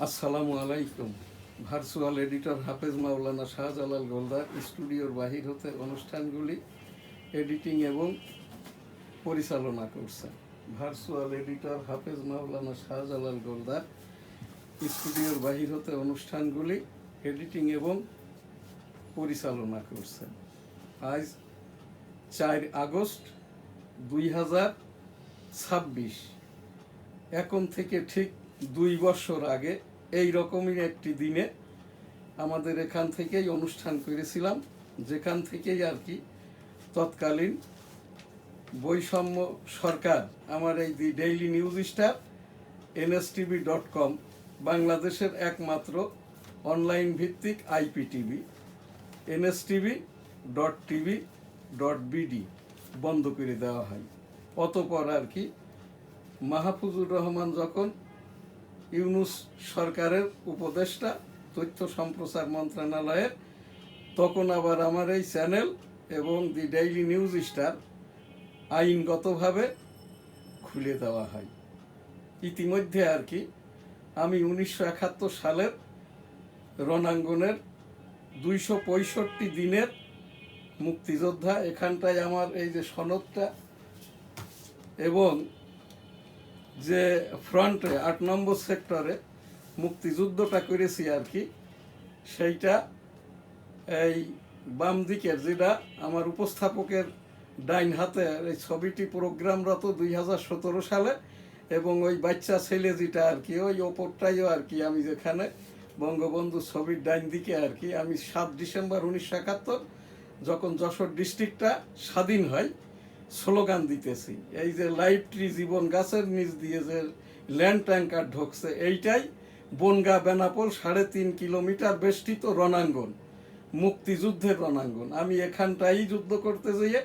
আসসালামু আলাইকুম। Virtual editor হাফেজ মাওলানা শাহজালাল গোলদার স্টুডিওর বাহির হতে অনুষ্ঠানগুলি এডিটিং এবং পরিচালনা করছেন। ভার্চুয়াল এডিটর হাফেজ মাওলানা শাহজালাল গোলদার স্টুডিওর বাহির হতে অনুষ্ঠানগুলি এডিটিং এবং পরিচালনা করছেন। আজ 4 আগস্ট 2026, এখন থেকে ঠিক 2 বছর আগে এই রকমই একটি দিনে আমাদের এখান থেকেই অনুষ্ঠান করেছিলাম, যেখান থেকেই আর কি তৎকালীন বৈষম্য সরকার আমার এই দি ডেইলি নিউজ স্টার NSTV.com বাংলাদেশের একমাত্র অনলাইন ভিত্তিক IPTV NSTV.TV.BD বন্ধ করে দেওয়া হয়। অতঃপর আর কি মাহফুজুর রহমান যখন ইউনূস সরকারের উপদেষ্টা তথ্য সম্প্রচার মন্ত্রণালয়ের, তখন আবার আমার এই চ্যানেল এবং দি ডেইলি নিউজ স্টার আইনগতভাবে খুলে দেওয়া হয়। ইতিমধ্যে আর কি আমি 1971 সালের রণাঙ্গনের 265 দিনের মুক্তিযোদ্ধা। এখানটায় আমার এই যে সনদটা এবং যে ফ্রন্টে 8 নম্বর সেক্টরে মুক্তিযুদ্ধটা করেছি আর কি, সেইটা এই বাম দিকের যেটা আমার উপস্থাপকের ডাইন হাতে এই ছবিটি প্রোগ্রামরত 2017 সালে, এবং ওই বাচ্চা ছেলে যেটা আর কি ওই ওপরটাইও আর কি আমি যেখানে বঙ্গবন্ধু ছবির ডাইন দিকে আর কি আমি 7 ডিসেম্বর 1971 যখন যশোর ডিস্ট্রিক্টটা স্বাধীন হয় স্লোগান দিতেছি, এই যে লাইভ ট্রি জীবন গাছের নিচ দিয়ে যে ল্যান্ড ট্যাঙ্কার ঢুকছে, এইটাই বনগা বেনাপোল 3.5 কিলোমিটার বেষ্টিত রণাঙ্গন, মুক্তিযুদ্ধের রণাঙ্গন। আমি এখানটাই যুদ্ধ করতে যেয়ে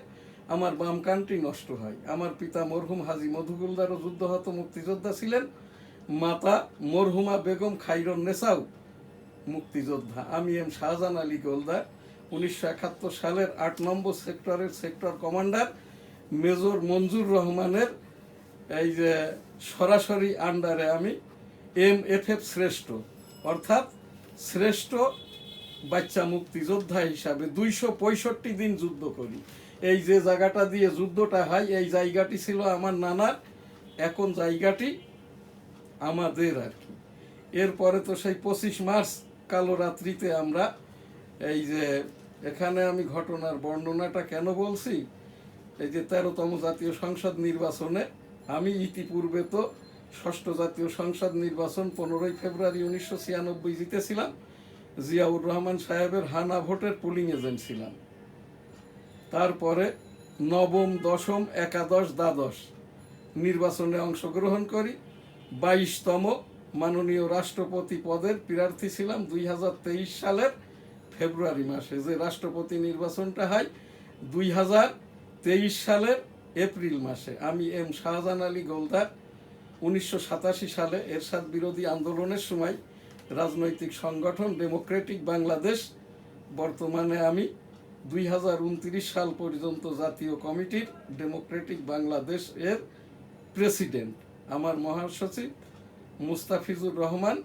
আমার বাম কানটি নষ্ট হয়। আমার পিতা মরহুম হাজী মধুগুলদারও যুদ্ধহত মুক্তিযোদ্ধা ছিলেন, মাতা মরহুমা বেগম খাইরুন নেসাও মুক্তিযোদ্ধা। আমি এম শাহজাহান আলী গোলদার 1971 সালের 8 নম্বর সেক্টরের সেক্টর কমান্ডার মেজর মঞ্জুর রহমানের এই যে সরাসরি আন্ডারে আমি MFF শ্রেষ্ঠ, অর্থাৎ শ্রেষ্ঠ বাচ্চা মুক্তিযোদ্ধা হিসাবে 265 দিন যুদ্ধ করি। এই যে জায়গাটা দিয়ে যুদ্ধটা হয় এই জায়গাটি ছিল আমার নানার, এখন জায়গাটি আমাদের আর কি। এরপরে তো সেই 25 মার্চ কালো রাত্রিতে আমরা এই যে এখানে আমি ঘটনার বর্ণনাটা কেন বলছি, এই যে 13তম জাতীয় সংসদ নির্বাচনে আমি ইতিপূর্বে তো 6ষ্ঠ জাতীয় সংসদ নির্বাচন 15ই ফেব্রুয়ারি 1996 জিতেছিলাম, জিয়াউর রহমান সাহেবের হানা ভোটের পুলিং এজেন্ট ছিলাম। তারপরে নবম, দশম, একাদশ, দ্বাদশ নির্বাচনে অংশগ্রহণ করি। 22তম মাননীয় রাষ্ট্রপতি পদের প্রার্থী ছিলাম 2023 সালের ফেব্রুয়ারি মাসে। যে রাষ্ট্রপতি নির্বাচনটা হয় 2023 সালের এপ্রিল মাসে। আমি এম শাহজাহান আলী গোলদার 1987 সালে এরশাদ বিরোধী আন্দোলনের সময় রাজনৈতিক সংগঠন ডেমোক্রেটিক বাংলাদেশ, বর্তমানে আমি 2029 সাল পর্যন্ত জাতীয় কমিটির ডেমোক্রেটিক বাংলাদেশ এর প্রেসিডেন্ট। আমার মহাসচিব মুস্তাফিজুর রহমান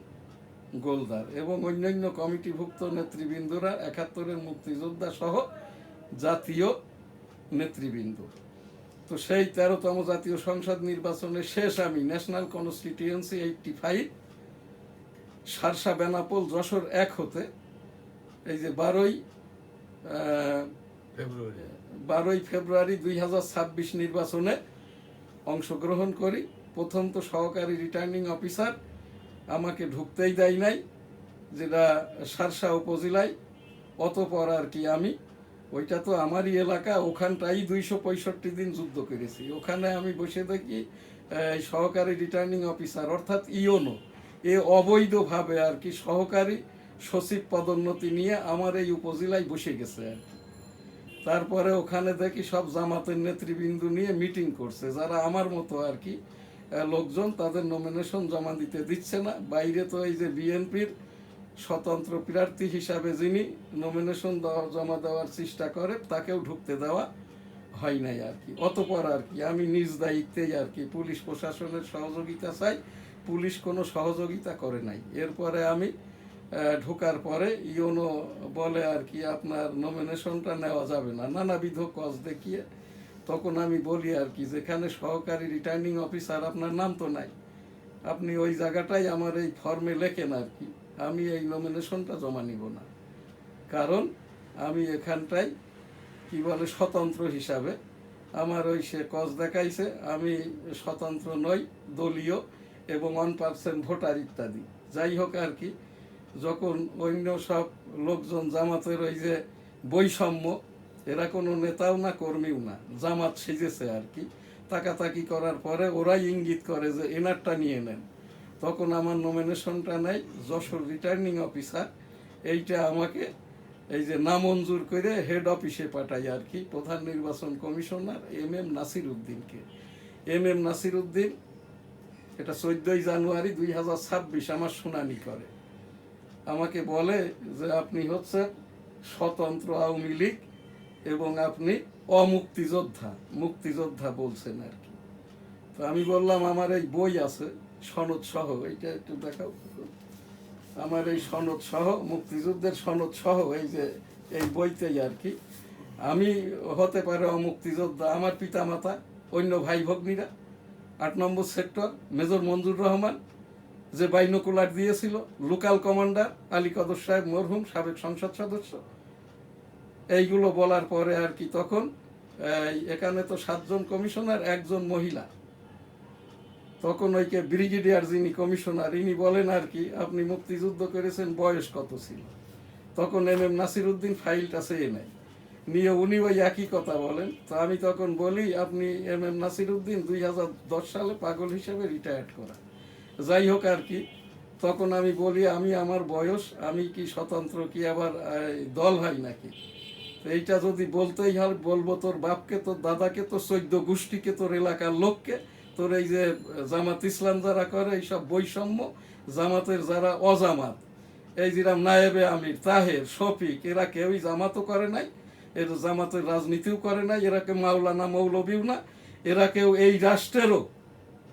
গোলদার এবং অন্যান্য কমিটিভুক্ত নেতৃবৃন্দরা 71-এর মুক্তিযোদ্ধা সহ জাতীয় নেতৃবৃন্দ। তো সেই 13তম জাতীয় সংসদ নির্বাচনের শেষ আমি ন্যাশনাল কনস্টিটিউয়েন্সি 85 সারসা বেনাপোল যশোর 1 হতে এই যে 12ই ফেব্রুয়ারি 2026 নির্বাচনে অংশগ্রহণ করি। প্রথম তো সহকারী রিটার্নিং অফিসার আমাকে ঢুকতেই দেয় নাই, যেটা সারসা উপজেলায়। অতঃপর আর কি আমি ওইটা তো আমারই এলাকা, ওখানটাই 265 দিন যুদ্ধ করেছি। ওখানে আমি বসে দেখি সহকারী রিটার্নিং অফিসার অর্থাৎ ইওনো এ অবৈধভাবে আর কি সহকারী সচিব পদোন্নতি নিয়ে আমার এই উপজেলায় বসে গেছে আর কি। তারপরে ওখানে দেখি সব জামাতের নেতৃবৃন্দ নিয়ে মিটিং করছে, যারা আমার মতো আর কি লোকজন, তাদের নমিনেশন জমা দিতে দিচ্ছে না। বাইরে তো এই যে বিএনপির স্বতন্ত্র প্রার্থী হিসাবে যিনি নমিনেশন জমা দেওয়ার চেষ্টা করে তাকেও ঢুকতে দেওয়া হয় নাই আর কি। অতঃপর আর কি আমি নিজ দায়িত্বেই আর কি পুলিশ প্রশাসনের সহযোগিতা চাই পুলিশ কোনো সহযোগিতা করে নাই। এরপরে আমি ঢোকার পরে ইউনো বলে আর কি আপনার নমিনেশনটা নেওয়া যাবে না, নানাবিধ কজ দেখিয়ে। তখন আমি বলি আর কি, যেখানে সহকারী রিটার্নিং অফিসার আপনার নাম তো নাই, আপনি ওই জায়গাটাই আমার এই ফর্মে লেখেন আর কি, আমি এই নমিনেশনটা জমা নিব না। কারণ আমি এখানটাই কি বলে স্বতন্ত্র হিসাবে আমার ওই সে কজ দেখাইছে, আমি স্বতন্ত্র নই, দলীয় এবং 1% ভোটার ইত্যাদি। যাই হোক আর কি, যখন অন্য সব লোকজন জামাতের ওই যে বৈষম্য, এরা কোনো নেতাও না কর্মীও না, জামাত সেজেছে আর কি, তাকাতাকি করার পরে ওরাই ইঙ্গিত করে যে এনারটা নিয়ে নেন। তখন আমার নমিনেশনটা নেই যশোর রিটার্নিং অফিসার, এইটা আমাকে এই যে নামঞ্জুর করে হেড অফিসে পাঠাই আর কি, প্রধান নির্বাচন কমিশনার MM নাসির উদ্দিনকে। MM নাসির উদ্দিন এটা 14 জানুয়ারি 2026 আমার শুনানি করে, আমাকে বলে যে আপনি হচ্ছে স্বতন্ত্র আওয়ামী লীগ এবং আপনি অমুক্তিযোদ্ধা, মুক্তিযোদ্ধা বলছেন আর কি। তো আমি বললাম আমার এই বই আছে সনদ সহ, এইটা একটু দেখাও, আমার এই সনদ সহ, মুক্তিযুদ্ধের সনদ সহ, এই যে এই বইতেই আর কি, আমি হতে পারে অমুক্তিযোদ্ধা, আমার পিতামাতা, অন্য ভাই ভগ্নীরা, 8 নম্বর সেক্টর মেজর মঞ্জুর রহমান যে বাইনোকুলার দিয়েছিল, লোকাল কমান্ডার আলী কদর সাহেব মরহুম সাবেক সংসদ সদস্য। এইগুলো বলার পরে আর কি তখন এখানে তো 7 জন কমিশনার, 1 জন মহিলা, তখন ওইকে ব্রিগেডিয়ার যিনি কমিশনার ইনি বলেন আর কি আপনি মুক্তিযুদ্ধ করেছেন, বয়স কত ছিল? তখন MM নাসির উদ্দিন ফাইলটা চেয়ে নেয়, নিয়ে উনি ওই একই কথা বলেন। তো আমি তখন বলি আপনি MM নাসির উদ্দিন 2010 সালে পাগল হিসেবে রিটায়ার্ড করা। যাই হোক আর কি, তখন আমি বলি আমি আমার বয়স, আমি কি স্বতন্ত্র কি আবার দল হয় নাকি? এইটা যদি বলতেই হয় বলবো তোর বাপকে, তোর দাদাকে, তোর 14 গোষ্ঠীকে, তোর এলাকার লোককে, তোর এই যে জামাত ইসলাম যারা করে এইসব বৈষম্য, জামাতের যারা অজামাত, এই যেরাম নায়েবে আমির, তাহের, শফিক, এরা কেউই জামাতও করে নাই, এর জামাতের রাজনীতিও করে নাই, এরা কেউ মাওলানা মৌলবীও না, এরা কেউ এই রাষ্ট্রেরও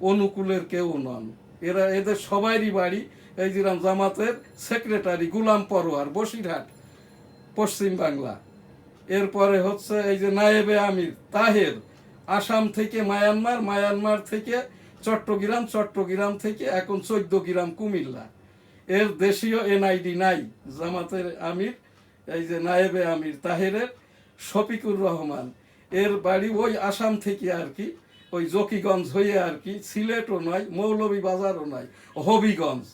অনুকূলের কেউ নন। এরা এদের সবারই বাড়ি এই যেরাম জামাতের সেক্রেটারি গুলাম পরোয়ার, বসিরহাট, পশ্চিম বাংলা। এরপরে হচ্ছে এই যে নায়েবে আমির তাহের, আসাম থেকে মায়ানমার, মায়ানমার থেকে চট্টগ্রাম, চট্টগ্রাম থেকে এখন 14 গ্রাম কুমিল্লা। এর দেশীয় NID নাই জামাতের আমির, এই যে নায়েবে আমির তাহেরের শফিকুর রহমান, এর বাড়ি ওই আসাম থেকে আর কি, ওই জকিগঞ্জ হয়ে আর কি, সিলেটও নয়, মৌলভীবাজারও নয়, হবিগঞ্জ।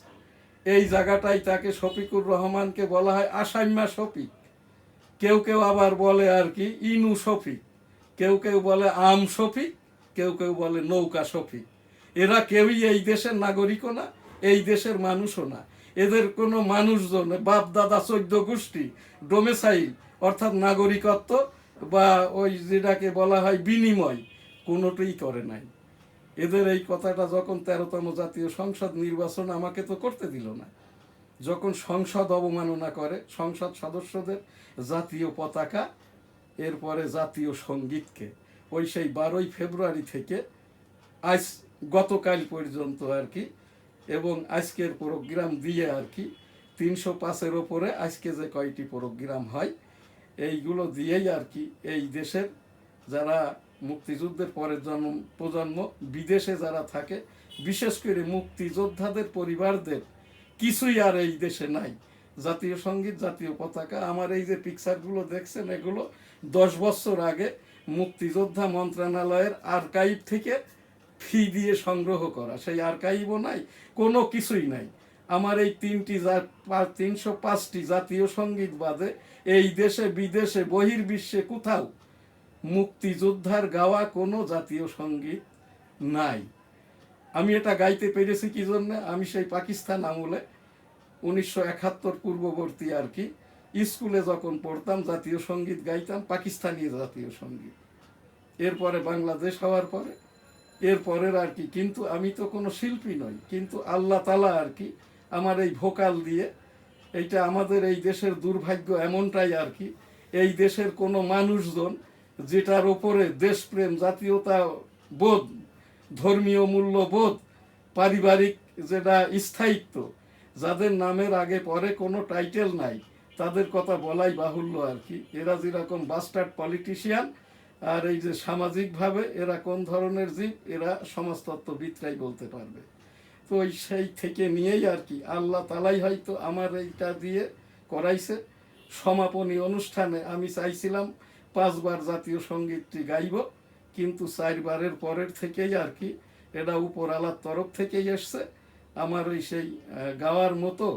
এই জায়গাটাই তাকে শফিকুর রহমানকে বলা হয় আসাম্মা শফিক, কেউ কেউ আবার বলে আর কি ইনু শফিক, কেউ কেউ বলে আম শফিক, কেউ কেউ বলে নৌকা শফিক। এরা কেউই এই দেশের নাগরিকও না, এই দেশের মানুষও না। এদের কোনো মানুষজন, বাপ দাদা 14 গোষ্ঠী ডোমেসাইল অর্থাৎ নাগরিকত্ব বা ওই যেটাকে বলা হয় বিনিময়, কোনোটাই করে নাই। এদের এই কথাটা যখন 13তম জাতীয় সংসদ নির্বাচন আমাকে তো করতে দিল না, যখন সংসদ অবমাননা করে সংসদ সদস্যদের জাতীয় পতাকা, এরপরে জাতীয় সঙ্গীতকে, ওই সেই 12ই ফেব্রুয়ারি থেকে আজ গতকাল পর্যন্ত আর কি, এবং আজকের প্রোগ্রাম দিয়ে আর কি 305-এর ওপরে আজকে যে কয়টি প্রোগ্রাম হয় এইগুলো দিয়েই আর কি এই দেশের যারা মুক্তিযুদ্ধের পরের প্রজন্ম বিদেশে যারা থাকে, বিশেষ করে মুক্তিযোদ্ধাদের পরিবারদের কিছুই আর এই দেশে নাই। জাতীয় সঙ্গীত, জাতীয় পতাকা, আমার এই যে পিকচারগুলো দেখছেন এগুলো 10 বছর আগে মুক্তিযোদ্ধা মন্ত্রণালয়ের আর্কাইভ থেকে ফি দিয়ে সংগ্রহ করা, সেই আর্কাইভও নাই, কোনো কিছুই নাই। আমার এই 305টি জাতীয় সঙ্গীত বাদে এই দেশে বিদেশে বহির্বিশ্বে কোথাও মুক্তিযোদ্ধার গাওয়া কোনো জাতীয় সঙ্গীত নাই। আমি এটা গাইতে পেরেছি কি জন্য, আমি সেই পাকিস্তান আমলে 1971 পূর্ববর্তী আর কি স্কুলে যখন পড়তাম জাতীয় সঙ্গীত গাইতাম, পাকিস্তানি জাতীয় সঙ্গীত। এরপরে বাংলাদেশ হওয়ার পরে এরপরের আর কি, কিন্তু আমি তো কোনো শিল্পী নই, কিন্তু আল্লাহ তাআলা আর কি আমার এই ভোকাল দিয়ে, এইটা আমাদের এই দেশের দুর্ভাগ্য এমনটাই আর কি, এই দেশের কোনো মানুষজন যেটার ওপরে দেশপ্রেম, জাতীয়তা বোধ, ধর্মীয় মূল্যবোধ, পারিবারিক যেটা স্থায়িত্ব, যাদের নামের আগে পরে কোনো টাইটেল নাই, তাদের কথা বলাই বাহুল্য আর কি। এরা যেরকম বাস্টার্ড পলিটিশিয়ান, আর এই যে সামাজিকভাবে এরা কোন ধরনের জীব, এরা সমাজতত্ত্ববিদরাই বলতে পারবে। তো ওই সেই থেকে নিয়েই আর কি আল্লাহ তালাই হয়তো আমার এইটা দিয়ে করাইছে। সমাপনী অনুষ্ঠানে আমি চাইছিলাম 5 বার জাতীয় সঙ্গীতটি গাইব, কিন্তু 4 বারের পরের থেকেই আর কি এটা উপর আল্লাহর তরফ থেকেই এসছে। আমার ওই সেই গাওয়ার মতো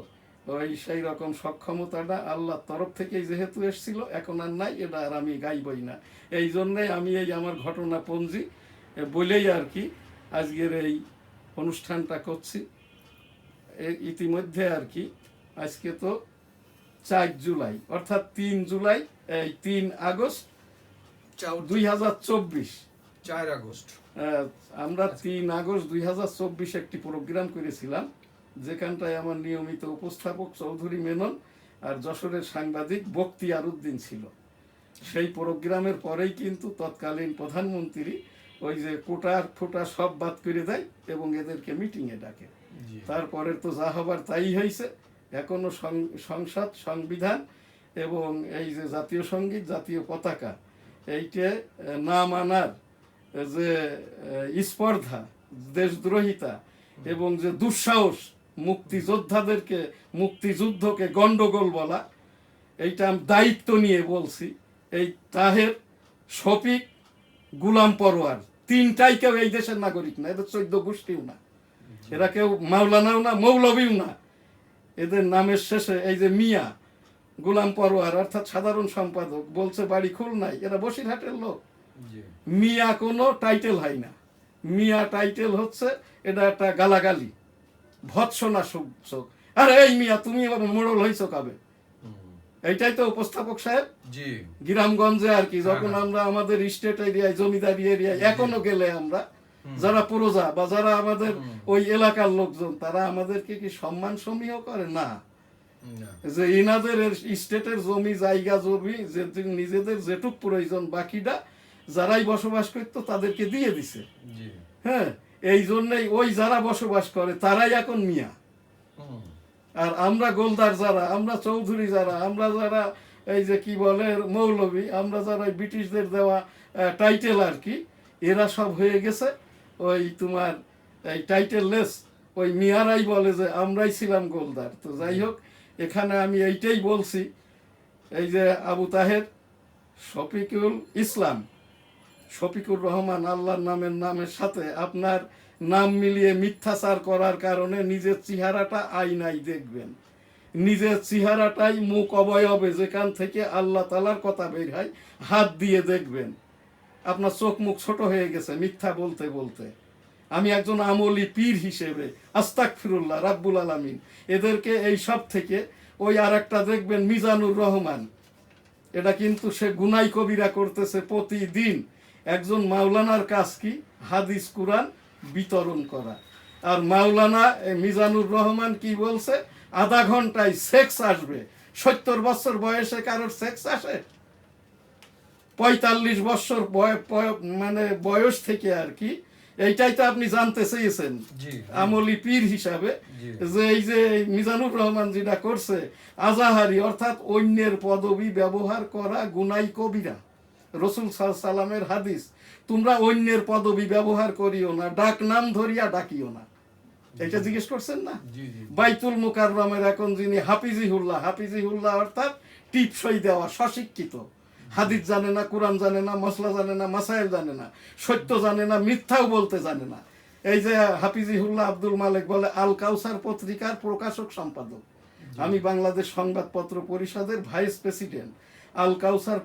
ওই সেই রকম সক্ষমতাটা আল্লাহর তরফ থেকেই যেহেতু এসছিল, এখন আর নাই, এটা আর আমি গাইবই না। এই জন্যেই আমি এই আমার ঘটনাপঞ্জি বলেই আর কি আজকের এই অনুষ্ঠানটা করছি। ইতিমধ্যে আর কি আজকে তো 4 জুলাই, অর্থাৎ 3 জুলাই, এই 3 আগস্ট 2024, 4 আগস্ট আমরা 3 আগস্ট 2024 একটি প্রোগ্রাম করেছিলাম, যেখানটায় আমার নিয়মিত উপস্থাপক চৌধুরী মেনন আর যশোরের সাংবাদিক বখতিয়ার উদ্দিন ছিল। সেই প্রোগ্রামের পরেই কিন্তু তৎকালীন প্রধানমন্ত্রী ওই যে কোটার ফোটা সব বাদ করে দেয় এবং এদেরকে মিটিংয়ে ডাকে। তারপরে তো যা হবার তাই হয়েছে। এখনো সংসদ, সংবিধান এবং এই যে জাতীয় সঙ্গীত, জাতীয় পতাকা, এইটা না মানার যে স্পর্ধা, দেশদ্রোহিতা এবং যে দুঃসাহস, মুক্তিযোদ্ধাদেরকে, মুক্তিযুদ্ধকে গন্ডগোল বলা, এইটা আমি দায়িত্ব নিয়ে বলছি। এই তাহের, শফিক, গুলাম পরোয়ার, তিনটাই কেউ এই দেশের নাগরিক না, এদের 14 গোষ্ঠীও না, এরা কেউ মাওলানাও না, মৌলবীও না। এদের নামের শেষে এই যে মিয়া, গুলাম পরোয়ার অর্থাৎ সাধারণ সম্পাদক, বলছে বাড়ি খুলনায়, এরা বসিরহাটের লোক। মিয়া কোনো টাইটেল হয় না, মিয়া টাইটেল হচ্ছে এটা একটা গালাগালি, ভৎসনা সূচক। আরে এই মিয়া, তুমি এবার মোড়ল হইছো কবে? এইটাই তো উপস্থাপক সাহেব গ্রামগঞ্জে আর কি, যখন আমরা আমাদের স্টেট এরিয়ায়, জমিদারি এরিয়ায় এখনো গেলে আমরা যারা প্রজা বা যারা আমাদের ওই এলাকার লোকজন, তারা আমাদেরকে কি সম্মান সমীহ করে না? যে ইনাদের স্টেটের জমি জায়গা জমি নিজেদের যেটুক প্রয়োজন, বাকিটা যারাই বসবাস করতো তাদেরকে দিয়ে দিছে। হ্যাঁ, এই জন্যই ওই যারা বসবাস করে তারাই এখন মিয়া। আর আমরা গোলদার যারা, আমরা চৌধুরী যারা, আমরা যারা এই যে কি বলে মৌলবী, আমরা যারা ব্রিটিশদের দেওয়া টাইটেল আর কি, এরা সব হয়ে গেছে ওই তোমার এই টাইটেললেস। ওই মিয়ারাই বলে যে আমরাই ছিলাম গোলদার। তো যাই হোক, এখানে আমি এইটাই বলছি, এই যে আবু তাহের, শফিকুল ইসলাম, শফিকুর রহমান, আল্লাহর নামের সাথে আপনার নাম মিলিয়ে মিথ্যাচার করার কারণে নিজের চেহারাটা আয়নায় দেখবেন। নিজের চেহারাটাই মুখ অবয়বে যেখান থেকে আল্লাহ তাআলার কথা বের হয়, হাত দিয়ে দেখবেন। আপনার চোখ মুখ ছোট হয়ে গেছে মিথ্যা বলতে বলতে। আমি একজন আমলি পীর হিসেবে আস্তাগফিরুল্লাহ রাব্বুল আলামিন, এদেরকে এই সব থেকে ওই আর একটা দেখবেন মিজানুর রহমান, এটা কিন্তু সে গুনাই কবিরা করতেছে প্রতিদিন। একজন মাওলানার কাজ কি? হাদিস কুরআন বিতরণ করা। আর মাওলানা মিজানুর রহমান কি বলছে? আধা ঘন্টায় সেক্স আসবে। 70 বছর বয়সে কারোর সেক্স আসে? 45 বছর মানে বয়স থেকে আর কি। এইটাই তো আপনি জানতে চেয়েছেন আমলি পীর হিসাবে, যে এই যে মিজানুর রহমান যেটা করছে আজাহারি, অর্থাৎ অন্যের পদবি ব্যবহার করা গুনাই কবিরা। রসুল সাল্লামের হাদিস, তোমরা অন্যের পদবি ব্যবহার করিও না, ডাক নাম ধরিয়া ডাকিও না। এটা জিজ্ঞেস করছেন না? বাইতুল মুকাররমের এখন যিনি হাফিজিহুল্লাহ অর্থাৎ টিপসই দেওয়া, স্বশিক্ষিত, হাদিস জানে না, কোরআন জানে না, মশলা জানে না, মাসাইল জানে না, সত্য জানে না, মিথ্যাও বলতে জানে না। এই যে হাফিজিহুল্লাহ আব্দুল মালিক বলে আল কাউসার পত্রিকার প্রকাশক সম্পাদক। আমি বাংলাদেশ সংবাদপত্র পরিষদের ভাইস প্রেসিডেন্ট। আল কাউসার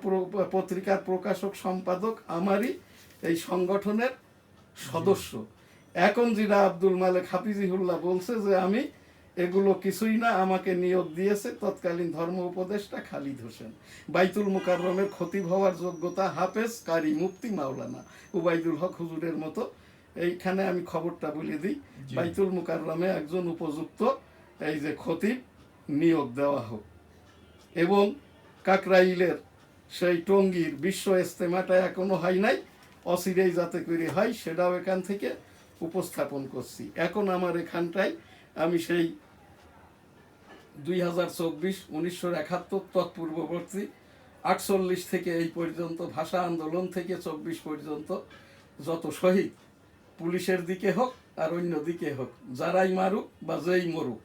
পত্রিকার প্রকাশক সম্পাদক আমারই এই সংগঠনের সদস্য। এখন যেটা আব্দুল মালিক হাফিজিহুল্লাহ বলছে যে আমি এগুলো কিছুই না, আমাকে নিয়োগ দিয়েছে তৎকালীন ধর্ম উপদেষ্টা খালিদ হোসেন। বাইতুল মুকাররমের খতিব হওয়ার যোগ্যতা হাফেজ কারি মুফতি মাওলানা উবাইদুল হক হুজুরের মতো। এইখানে আমি খবরটা বলে দিই, বাইতুল মুকাররমে একজন উপযুক্ত এই যে খতিব নিয়োগ দেওয়া হোক। এবং কাকরাইলের সেই টঙ্গীর বিশ্ব ইজতেমাটা এখনো হয় নাই, অচিরেই যাতে করে হয়, সেটাও এখান থেকে উপস্থাপন করছি। এখন আমার এখানটায় আমি সেই 2024 1971 তৎপূর্ববর্তী 48 থেকে এই পর্যন্ত ভাষা আন্দোলন থেকে 24 পর্যন্ত যত শহীদ পুলিশের দিকে হোক আর অন্য দিকে হোক, যারাই মারুক বা যেই মরুক,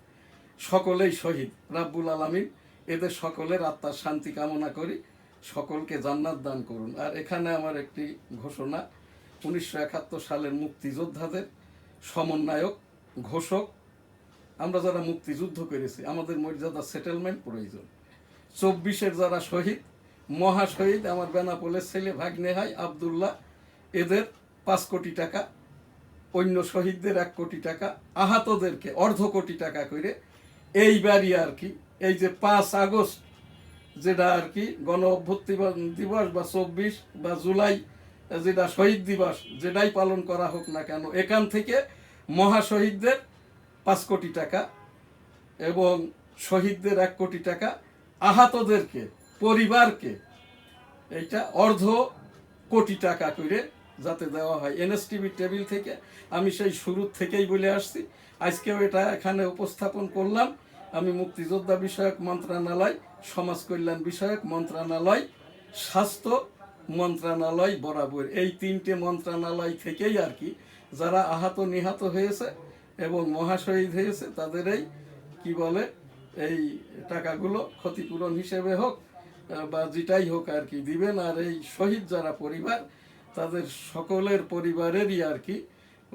সকলেই শহীদ। রাব্বুল আলামিন এদের সকলের আত্মার শান্তি কামনা করি, সকলকে জান্নাত দান করুন। আর এখানে আমার একটি ঘোষণা, 1971 সালের মুক্তিযোদ্ধাদের সমন্বয়ক, ঘোষক, আমরা যারা মুক্তিযুদ্ধ করেছি, আমাদের মর্যাদা সেটেলমেন্ট প্রয়োজন। 24-এর যারা শহীদ, মহাশহীদ, আমার বেনাপোলের ছেলে ভাগ্নে হয় আবদুল্লাহ, এদের 5 কোটি টাকা, অন্য শহীদদের 1 কোটি টাকা, আহতদেরকে অর্ধ কোটি টাকা করে এইবারই আর কি, এই যে 5 আগস্ট যেটা আর কি গণ অভ্যুত্থান দিবস বা 24 বা জুলাই যেটা শহীদ দিবস, যেটাই পালন করা হোক না কেন, এখান থেকে মহাশহীদদের 5 কোটি টাকা এবং শহীদদের 1 কোটি টাকা, আহতদেরকে পরিবারকে এইটা অর্ধ কোটি টাকা করে যাতে দেওয়া হয়। এনএসটিভি টেবিল থেকে আমি সেই শুরুর থেকেই বলে আসছি, আজকেও এটা এখানে উপস্থাপন করলাম। আমি মুক্তিযোদ্ধা বিষয়ক মন্ত্রণালয়, সমাজ কল্যাণ বিষয়ক মন্ত্রণালয়, স্বাস্থ্য মন্ত্রণালয় বরাবর এই 3টে মন্ত্রণালয় থেকেই আর কি যারা আহত নিহত হয়েছে এবং মহাশহীদ হয়েছে তাদের এই কি বলে এই টাকাগুলো ক্ষতিপূরণ হিসেবে হোক বা যেটাই হোক আর কি দিবেন। আর এই শহীদ যারা পরিবার, তাদের সকলের পরিবারেরই আর কি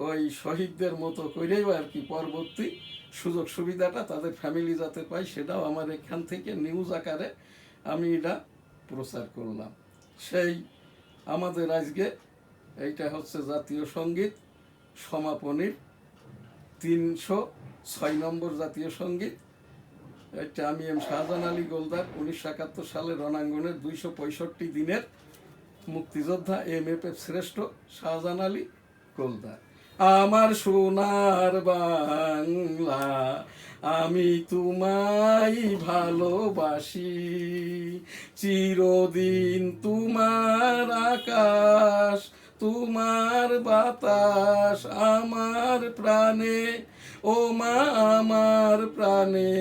ওই শহীদদের মতো করেই আর কি পরবর্তী সুযোগ সুবিধাটা তাদের ফ্যামিলি যাতে পায়, সেটাও আমার এখান থেকে নিউজ আকারে আমি এটা প্রচার করলাম। সেই আমাদের আজকে এইটা হচ্ছে জাতীয় সঙ্গীত সমাপনীর 306 নম্বর জাতীয় সঙ্গীত। এটা আমি এম শাহজাহান আলী গোলদার, 1971 সালের রণাঙ্গনের 265 দিনের মুক্তিযোদ্ধা, MFF শ্রেষ্ঠ শাহজাহান আলী গোলদার। আমার সোনার বাংলা, আমি তোমায় ভালোবাসি, চিরদিন তোমার আকাশ, তোমার বাতাস আমার প্রাণে, ও মা আমার প্রাণে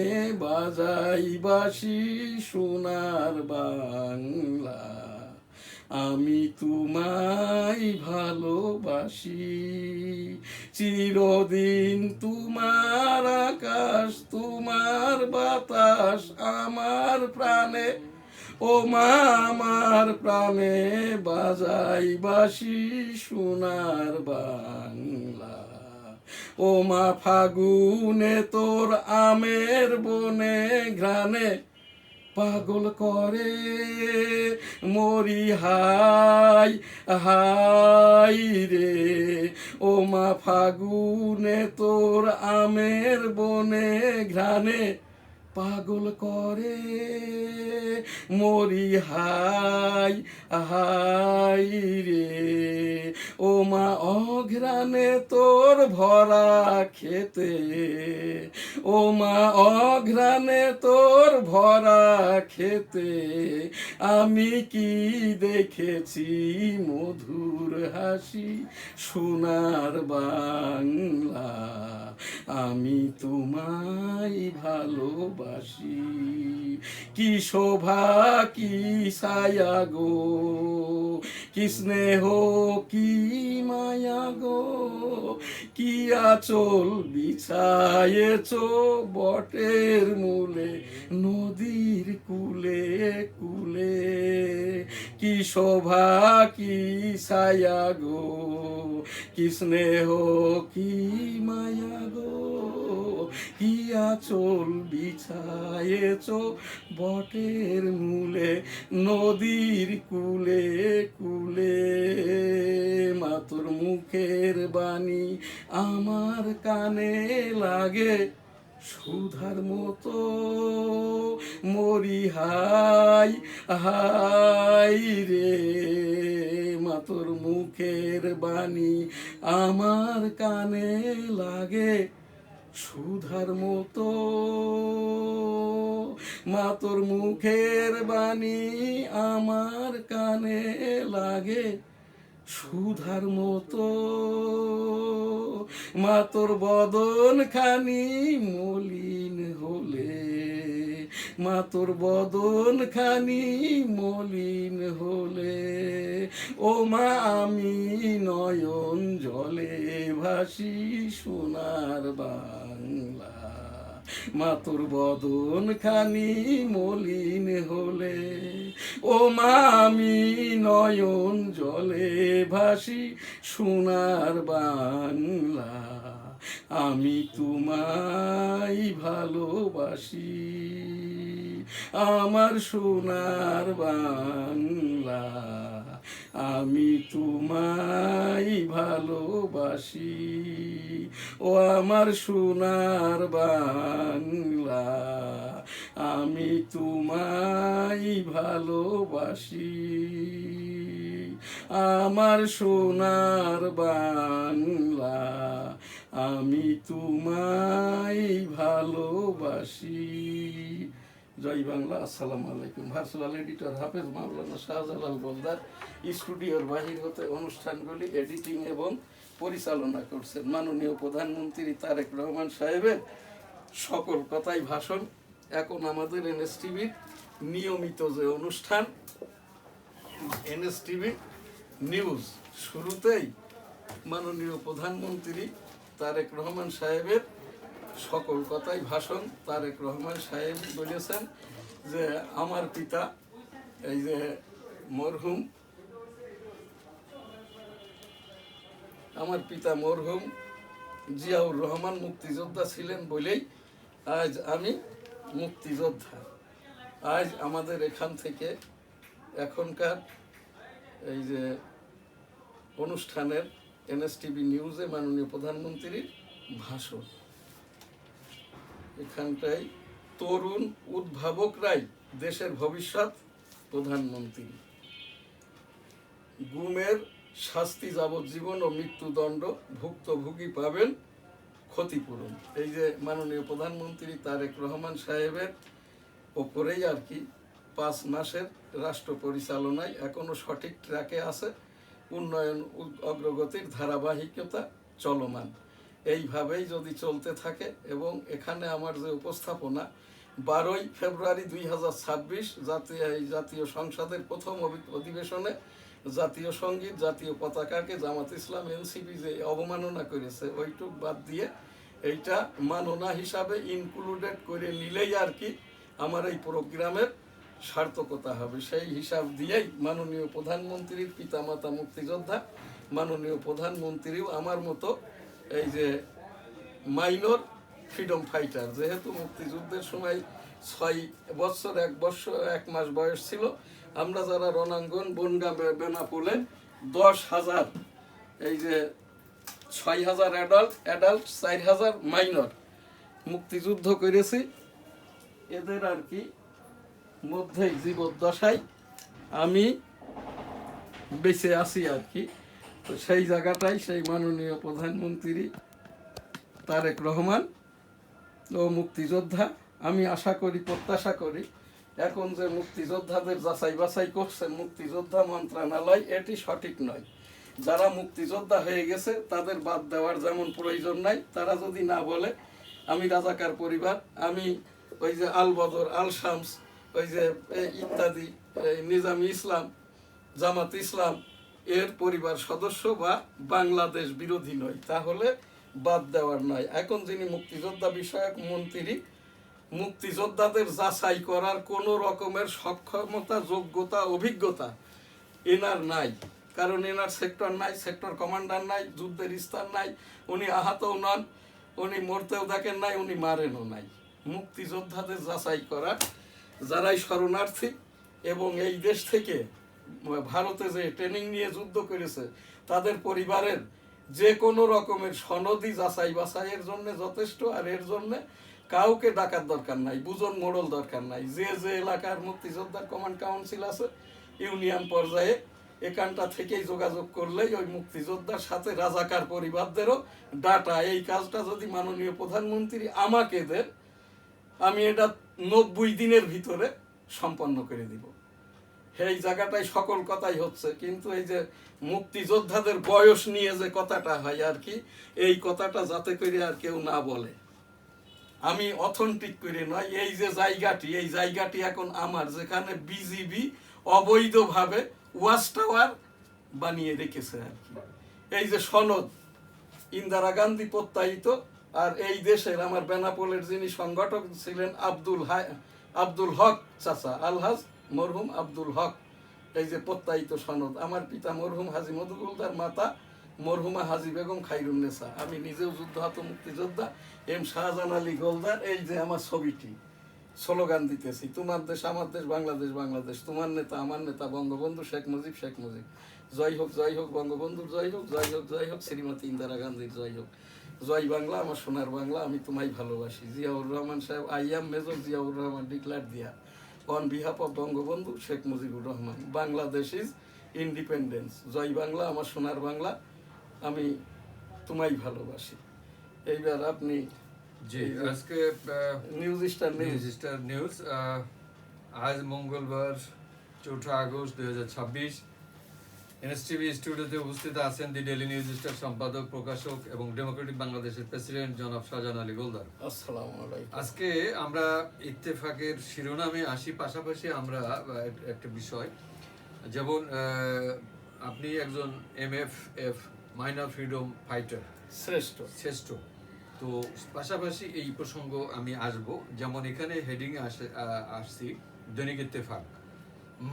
বাজাই বাঁশি সোনার বাংলা, আমি তোমায় ভালোবাসি, চিরদিন তোমার আকাশ, তোমার বাতাস আমার প্রাণে, ও মা আমার প্রাণে বাজাই বাঁশি সোনার বাংলা, ও মা ফাগুনে তোর আমের বনে ঘ্রাণে পাগল করে মরি হাই হাই রে, ও মা ফাগুনে তোর আমের বনে ঘ্রাণে পাগল করে মরি হাই হাই রে, ও মা অঘ্রাণে তোর ভরা খেতে, ও মা অঘ্রাণে তোর ভরা খেতে আমি কি দেখেছি মধুর হাসি সোনার বাংলা, আমি তোমায় ভালোবাসি, কি শোভা কি ছায়া গো, কি স্নেহ কি মায়া গো, কি আঁচল বিছায়েছো বটের মূলে নদীর কুলে কুলে, কি শোভা কি ছায়া গো, কি স্নেহ কি মায়া গো, কি আঁচল বিছায়েছো বটের মূলে নদীর কুলে কুলে, মা তোর মুখের বাণী আমার কানে লাগে সুধার মতো, মরি হাই হাই রে, মা তোর মুখের বাণী আমার কানে লাগে সুধার মতো, মা তোর মুখের বাণী আমার কানে লাগে সুধার মতো মা তোর বদন খানি মলিন হলে, মা তোর বদন খানি মলিন হলে, ও মা আমি নয়ন জলে ভাসি সোনার বাংলা, মা তোর বদন খানি মলিন হলে, ও মা আমি নয়ন জলে ভাসি সোনার বাংলা, আমি তোমায় ভালোবাসি আমার সোনার বাংলা, আমি তোমায় ভালোবাসি ও আমার সোনার বাংলা, আমি তোমায় ভালোবাসি আমার সোনার বাংলা, আমি তোমায় ভালোবাসি। জয় বাংলা। আসসালামু আলাইকুম। ভার্চুয়াল এডিটর হাফেজ মাওলানা শাহজালাল গোলদার স্টুডিওর বাহির হতে অনুষ্ঠানগুলি এডিটিং এবং পরিচালনা করছেন মাননীয় প্রধানমন্ত্রী তারেক রহমান সাহেবের সকল কথাই ভাষণ। এখন আমাদের এনএসটিভির নিয়মিত যে অনুষ্ঠান এনএসটিভি নিউজ, শুরুতেই মাননীয় প্রধানমন্ত্রী তারেক রহমান সাহেবের সকল কথাই ভাষণ। তারেক রহমান সাহেব বলেছেন যে আমার পিতা এই যে মরহুম জিয়াউর রহমান মুক্তিযোদ্ধা ছিলেন বলেই আজ আমি মুক্তিযোদ্ধা। আজ আমাদের এখান থেকে এখনকার এই যে অনুষ্ঠানের এনএসটিভি নিউজে মাননীয় প্রধানমন্ত্রীর ভাষণ, এখানটায় তরুণ উদ্ভাবকরাই দেশের ভবিষ্যৎ প্রধানমন্ত্রী, গুমের শাস্তি যাবজ্জীবন ও মৃত্যুদণ্ড ভুক্তভোগী পাবেন ক্ষতিপূরণ। এই যে মাননীয় প্রধানমন্ত্রী তারেক রহমান সাহেবের ওপরেই আর কি 5 মাসের রাষ্ট্র পরিচালনায় এখনো সঠিক ট্র্যাকে আছে, উন্নয়ন অগ্রগতির ধারাবাহিকতা চলমান। এইভাবেই যদি চলতে থাকে এবং এখানে আমার যে উপস্থাপনা 12ই ফেব্রুয়ারি 2026 জাতীয় সংসদের প্রথম অধিবেশনে জাতীয় সঙ্গীত জাতীয় পতাকাকে জামাত ইসলাম এনসিপি যে অবমাননা করেছে ওইটুক বাদ দিয়ে এইটা মাননা হিসাবে ইনক্লুডেড করে নিলেই আর কি আমার এই প্রোগ্রামের সার্থকতা হবে। সেই হিসাব দিয়েই মাননীয় প্রধানমন্ত্রীর পিতামাতা মুক্তিযোদ্ধা, মাননীয় প্রধানমন্ত্রীও আমার মতো এই যে মাইনর ফ্রিডম ফাইটার, যেহেতু মুক্তিযুদ্ধের সময় 6 বছর 1 বছর 1 মাস বয়স ছিল, আমরা যারা রণাঙ্গন বনগা বেনাপোলে 10,000 এই যে 6,000 অ্যাডাল্ট 4,000 মাইনর মুক্তিযুদ্ধ করেছি। এদের আর কি মধ্যেই জীবদ্দশায় আমি বেঁচে আছি আর কি। তো সেই জায়গাটাই সেই মাননীয় প্রধানমন্ত্রী তারেক রহমান ও মুক্তিযোদ্ধা, আমি আশা করি প্রত্যাশা করি এখন যে মুক্তিযোদ্ধাদের যাচাই বাছাই করছেন মুক্তিযোদ্ধা মন্ত্রণালয়, এটি সঠিক নয়। যারা মুক্তিযোদ্ধা হয়ে গেছে তাদের বাদ দেওয়ার যেমন প্রয়োজন নাই, তারা যদি না বলে আমি রাজাকার পরিবার, আমি ওই যে আল বদর আল শামস ওই যে ইত্যাদি নিজামি ইসলাম জামাত ইসলাম এর পরিবার সদস্য বা বাংলাদেশ বিরোধী নয়, তাহলে বাদ দেওয়ার নয়। এখন যিনি মুক্তিযোদ্ধা বিষয়ক মন্ত্রী, মুক্তিযোদ্ধাদের যাচাই করার কোনো রকমের সক্ষমতা যোগ্যতা অভিজ্ঞতা এনার নাই, কারণ এনার সেক্টর নাই, সেক্টর কমান্ডার নাই, যুদ্ধের স্থান নাই, উনি আহতও নন, উনি মরতেও দেখেন নাই, উনি মারেনও নাই। মুক্তিযোদ্ধাদের যাচাই করা যারাই শরণার্থী এবং এই দেশ থেকে ভারতে যে ট্রেনিং নিয়ে যুদ্ধ করেছে তাদের পরিবারের যে কোনো রকমের সনদি যাচাই বাছাইয়ের জন্য যথেষ্ট। আর এর জন্য কাউকে ডাকার দরকার নাই, বুজন মোড়ল দরকার নাই। যে যে এলাকার মুক্তিযোদ্ধার কমান্ড কাউন্সিল আছে ইউনিয়ন পর্যায়ে এখানটা থেকেই যোগাযোগ করলেই ওই মুক্তিযোদ্ধার সাথে রাজাকার পরিবারদেরও ডাটা, এই কাজটা যদি মাননীয় প্রধানমন্ত্রী আমাকে দেন আমি এটা 90 দিনের ভিতরে সম্পন্ন করে দিব। সেই জায়গাটায় সকল কথাই হচ্ছে, কিন্তু এই যে মুক্তিযোদ্ধাদের বয়স নিয়ে যে কথাটা হয় আর কি, এই কথাটা যাতে করে আর কেউ না বলে। আমি অথেন্টিক করে নয়, এই যে জায়গাটি, এই জায়গাটি এখন আমার, যেখানে বিজিবি অবৈধভাবে ওয়াচ টাওয়ার বানিয়ে রেখেছে আর কি। এই যে সনদ ইন্দিরা গান্ধী প্রত্যায়িত, আর এই দেশের আমার বেনাপোলের যিনি সংগঠক ছিলেন আব্দুল হক চাচা, আলহাজ মরহুম আব্দুল হক, এই যে প্রত্যায়িত সনদ, আমার পিতা মরহুম হাজী মধুগুলদার, মাতা মরহুমা হাজী বেগম খাইরুন্নেসা, আমি নিজেও যুদ্ধাহত মুক্তিযোদ্ধা এম শাহজাহান আলী গোলদার। এই যে আমার ছবিটি, স্লোগান দিতেছি, তোমার দেশ আমার দেশ, বাংলাদেশ বাংলাদেশ, তোমার নেতা আমার নেতা বঙ্গবন্ধু শেখ মুজিব, শেখ মুজিব জয় হোক বঙ্গবন্ধুর জয় হোক, জয় হোক শ্রীমতী ইন্দিরা গান্ধীর জয় হোক, জয় বাংলা আমার সোনার বাংলা, আমি তোমায় ভালোবাসি। জিয়াউর রহমান সাহেব, I am Major Ziaur Rahman, declare দিয়া on behalf of Bangabandhu Sheikh Mujibur Rahman, Bangladesh is independence, জয় বাংলা আমার সোনার বাংলা, আমি তোমায় ভালোবাসি। এইবার আপনি জি, আজকে নিউজ স্টার নিউজ আজ মঙ্গলবার 4 আগস্ট 2026 এনএসটিভি স্টুডিওতে উপস্থিত আছেন দি ডেইলি নিউজ স্টার সম্পাদক, প্রকাশক এবং ডেমোক্রেটিক বাংলাদেশের প্রেসিডেন্ট জনাব শাহজাহান আলী গোলদার। আসসালামু আলাইকুম। আজকে আমরা ইত্তেফাকের শিরোনামে আসি, পাশাপাশি আমরা একটা বিষয়, যেমন আপনি একজন MFF মাইনর ফ্রিডম ফাইটার, শ্রেষ্ঠ, তো পাশাপাশি এই প্রসঙ্গ আমি আসব। যেমন এখানে হেডিংয়ে আসছি দৈনিক ইত্তেফাক,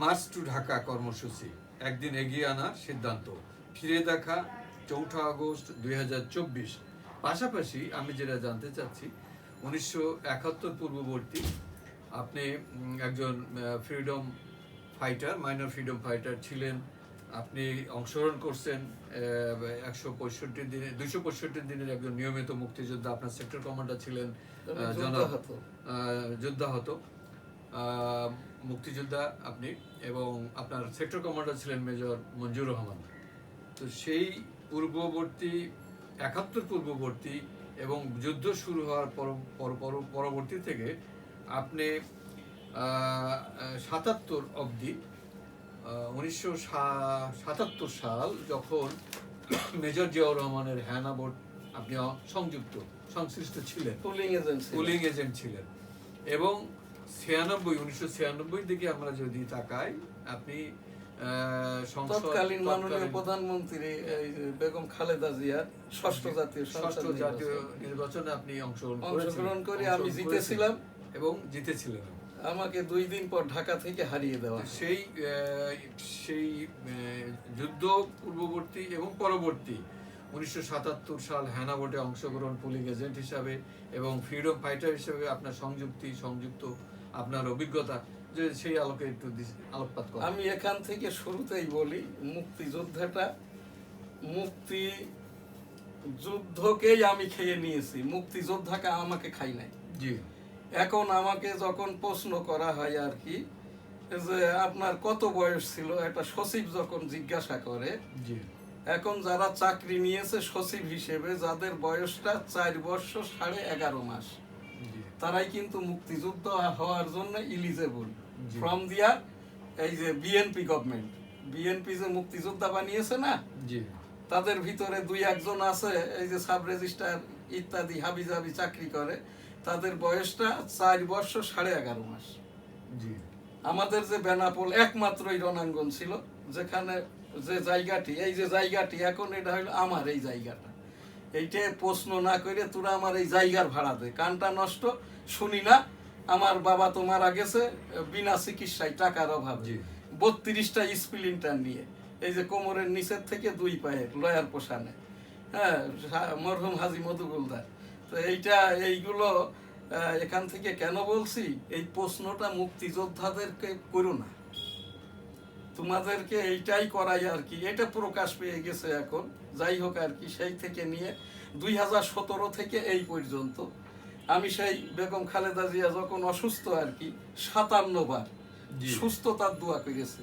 মার্চ টু ঢাকা কর্মসূচি একদিন এগিয়ে আনার সিদ্ধান্ত, ফিরে দেখা 4 আগস্ট 2024। পাশাপাশি আমি যেটা জানতে চাচ্ছি, 1971 পূর্ববর্তী আপনি একজন freedom fighter, minor freedom fighter ছিলেন, আপনি অংশগ্রহণ করছেন 165 দিনে, 265 দিনের একজন নিয়মিত মুক্তিযোদ্ধা, আপনার সেক্টর কমান্ডার ছিলেন যুদ্ধাহত মুক্তিযোদ্ধা আপনি, এবং আপনার সেক্টর কমান্ডার ছিলেন মেজর মঞ্জুর রহমান। তো সেই পূর্ববর্তী 71 পূর্ববর্তী এবং যুদ্ধ শুরু হওয়ার পরবর্তী থেকে আপনি 77 অবধি, 1977 সাল যখন মেজর জিয়াউর রহমানের হ্যানা বোর্ড আপনি সংশ্লিষ্ট ছিলেন, পুলিং এজেন্ট ছিলেন, এবং 1996 দিকে আমরা যদি তাকাই, আপনি তৎকালীন মাননীয় প্রধানমন্ত্রী বেগম খালেদা জিয়ার ষষ্ঠ জাতীয় নির্বাচনে আপনি অংশগ্রহণ করে আমি জিতেছিলাম এবং জিতেছিলেন। আমাকে 2 দিন পর ঢাকা থেকে হারিয়ে দেওয়া। সেই যুদ্ধ পূর্ববর্তী এবং পরবর্তী 1977 সাল হ্যানা ভোটে অংশগ্রহণ পুলিং এজেন্ট হিসাবে এবং ফ্রিডম ফাইটার হিসেবে আপনার সংযুক্ত আপনার অভিজ্ঞতা, যে সেই আলোকে একটু আলোকপাত করেন। আমি এখান থেকে শুরুতেই বলি, মুক্তিযুদ্ধকেই আমি খেয়ে নিয়েছি, মুক্তিযোদ্ধাকে আমাকে খাই নাই। জি। এখন আমাকে যখন প্রশ্ন করা হয় আর কি, যে আপনার কত বয়স ছিল, একটা সচিব যখন জিজ্ঞাসা করে, জি, এখন যারা চাকরি নিয়েছে সচিব হিসেবে, যাদের বয়সটা 4 বছর 11.5 মাস, তারাই কিন্তু মুক্তিযুদ্ধ হওয়ার জন্য ইলিজেবল ফ্রম দিয়ার এই যে বিএনপি গভর্নমেন্ট, বিএনপি যে মুক্তিযোদ্ধা বানিয়েছে না, তাদের ভিতরে 2-1 আছে এই যে সাব রেজিস্ট্রার ইত্যাদি হাবিজাবি চাকরি করে, তাদের বয়সটা 4 বছর 11.5 মাস। আমাদের যে বেনাপোল একমাত্রই রণাঙ্গন ছিল, যেখানে যে জায়গাটি, এই যে জায়গাটি এখন এটা হলো আমার, এই জায়গাটা, এইটা প্রশ্ন না করে তোরা আমার এই জায়গার ভাড়া দে, কানটা নষ্ট শুনি না। আমার বাবা তো মারা গেছে বিনা চিকিৎসায়, টাকার অভাবে, 32টা স্প্লিন্টার নিয়ে, এই যে কোমরের নিচের থেকে 2 পায়ের লয়ার পোষানে, হ্যাঁ, মরহুম হাজী মধুগুলদার। তো এইগুলো এখান থেকে কেন বলছি, এই প্রশ্নটা মুক্তিযোদ্ধাদেরকে করো না, তোমাদেরকে এইটাই করাই আর কি, এটা প্রকাশ পেয়ে গেছে এখন। যাই হোক আর কি, সেই থেকে নিয়ে 2017 থেকে এই পর্যন্ত আমি সেই বেগম খালেদা জিয়া যখন অসুস্থ আর কি, 57 বার সুস্থতার দোয়া করেছি।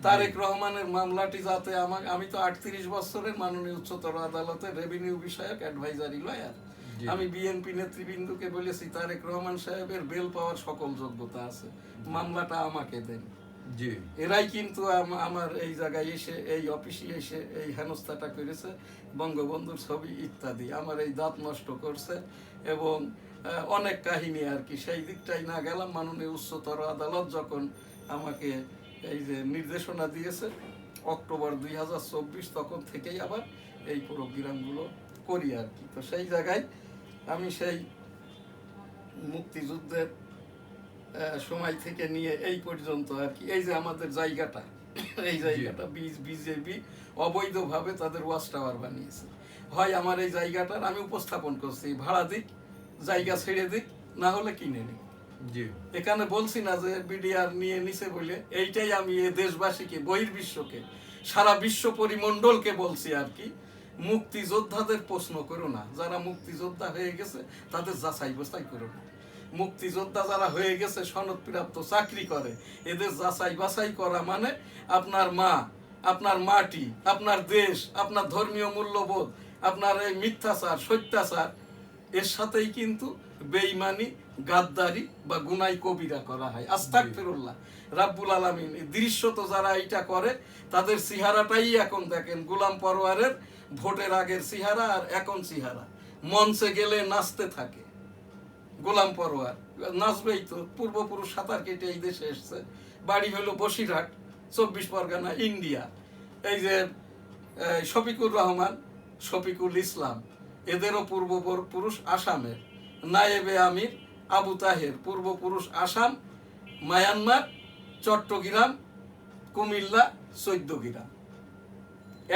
তারেক রহমানের মামলাটি যাতে আমি তো 38 বছরের মাননীয় উচ্চতর আদালতের রেভিনিউ বিষয়ক অ্যাডভাইজারি লয়ার, আমি বিএনপি নেতৃবৃন্দকে বলেছি তারেক রহমান সাহেবের বেল পাওয়ার সকল যোগ্যতা আছে, মামলাটা আমাকে দেন। জি এরাই কিন্তু আমার এই জায়গায় এসে, এই অফিসে এসে এই হেনস্থাটা করেছে, বঙ্গবন্ধুর ছবি ইত্যাদি আমার এই দাঁত নষ্ট করছে। এবং অনেক কাহিনী আর কি, সেই দিকটাই না গেলাম। মাননীয় উচ্চতর আদালত যখন আমাকে এই যে নির্দেশনা দিয়েছে অক্টোবর 2024, তখন থেকেই আবার এই প্রোগ্রামগুলো করি আর কি। তো সেই জায়গায় আমি সেই মুক্তিযুদ্ধের সময় থেকে নিয়ে এই পর্যন্ত আর কি, এই যে আমাদের জায়গাটা, এই জায়গাটা বিজেপি অবৈধভাবে তাদের ওয়াচ টাওয়ার বানিয়েছে। হয় আমার এই জায়গাটার আমি উপস্থাপন করছি, ভাড়া দিক, জায়গা ছেড়ে দিক, না হলে কিনে নিক। জি এখানে বলছি না যে বিডিআর নিয়ে নিছে বলে, এইটাই আমি এ দেশবাসীকে, বহির্বিশ্বকে, সারা বিশ্ব পরিমণ্ডলকে বলছি আর কি, মুক্তিযোদ্ধাদের প্রশ্ন করো না। যারা মুক্তিযোদ্ধা হয়ে গেছে তাদের যাচাই বাছাই করো না। মুক্তিযোদ্ধা যারা হয়ে গেছে, সনদপ্রাপ্ত চাকরি করে, এদের যাচাই বাছাই করা মানে আপনার মা, আপনার মাটি, আপনার দেশ, আপনার ধর্মীয় মূল্যবোধ, আপনার এই মিথ্যাচার, সত্যাচার, এর সাথেই কিন্তু বেঈমানি, গাদ্দারি বা গুনাই কবিরা করা হয়। আস্তাগফিরুল্লাহ। রাব্বুল আলামিন দৃশ্যত যারা এটা করে তাদের চেহারাটাই এখন দেখেন, গোলাম পরোয়ারের ভোটের আগের চেহারা আর এখন চেহারা। মঞ্চে গেলে নাচতে থাকে গোলাম পরোয়ার, নাচবেই তো, পূর্বপুরুষ সাঁতার কেটে এই দেশে এসছে, বাড়ি হলো বসিরহাট, 24 পরগনা, ইন্ডিয়া। এই যে শফিকুর রহমান, শফিকুল ইসলাম, এদেরও পূর্বপুরুষ আসামের। নায়েবে আমির আবু তাহের, পূর্বপুরুষ আসাম, মায়ানমার, চট্টগ্রাম, কুমিল্লা, 14 গ্রাম।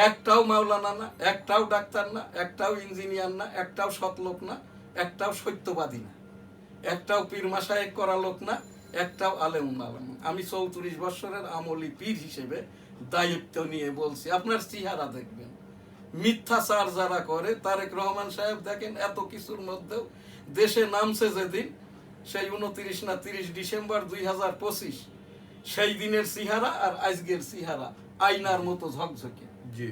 একটাও মাওলানা না, একটাও ডাক্তার না, একটাও ইঞ্জিনিয়ার না, একটাও সৎলোক না, একটাও সত্যবাদী না, একটাও পীর মাশায়েখ করা লোক না, একটাও আলেম না। আমি 34 বছরের আমলি পীর হিসেবে দায়িত্ব নিয়ে বলছি, আপনার চেহারা দেখবেন। মিথ্যাচার যারা করে, তারেক রহমান সাহেব দেখেন এত কিছুর মধ্যেও দেশে নামছে যেদিন, সেই 29 না 30 ডিসেম্বর 2025, সেই দিনের চেহারা আর আজকের চেহারা আয়নার মতো ঝকঝকে। জি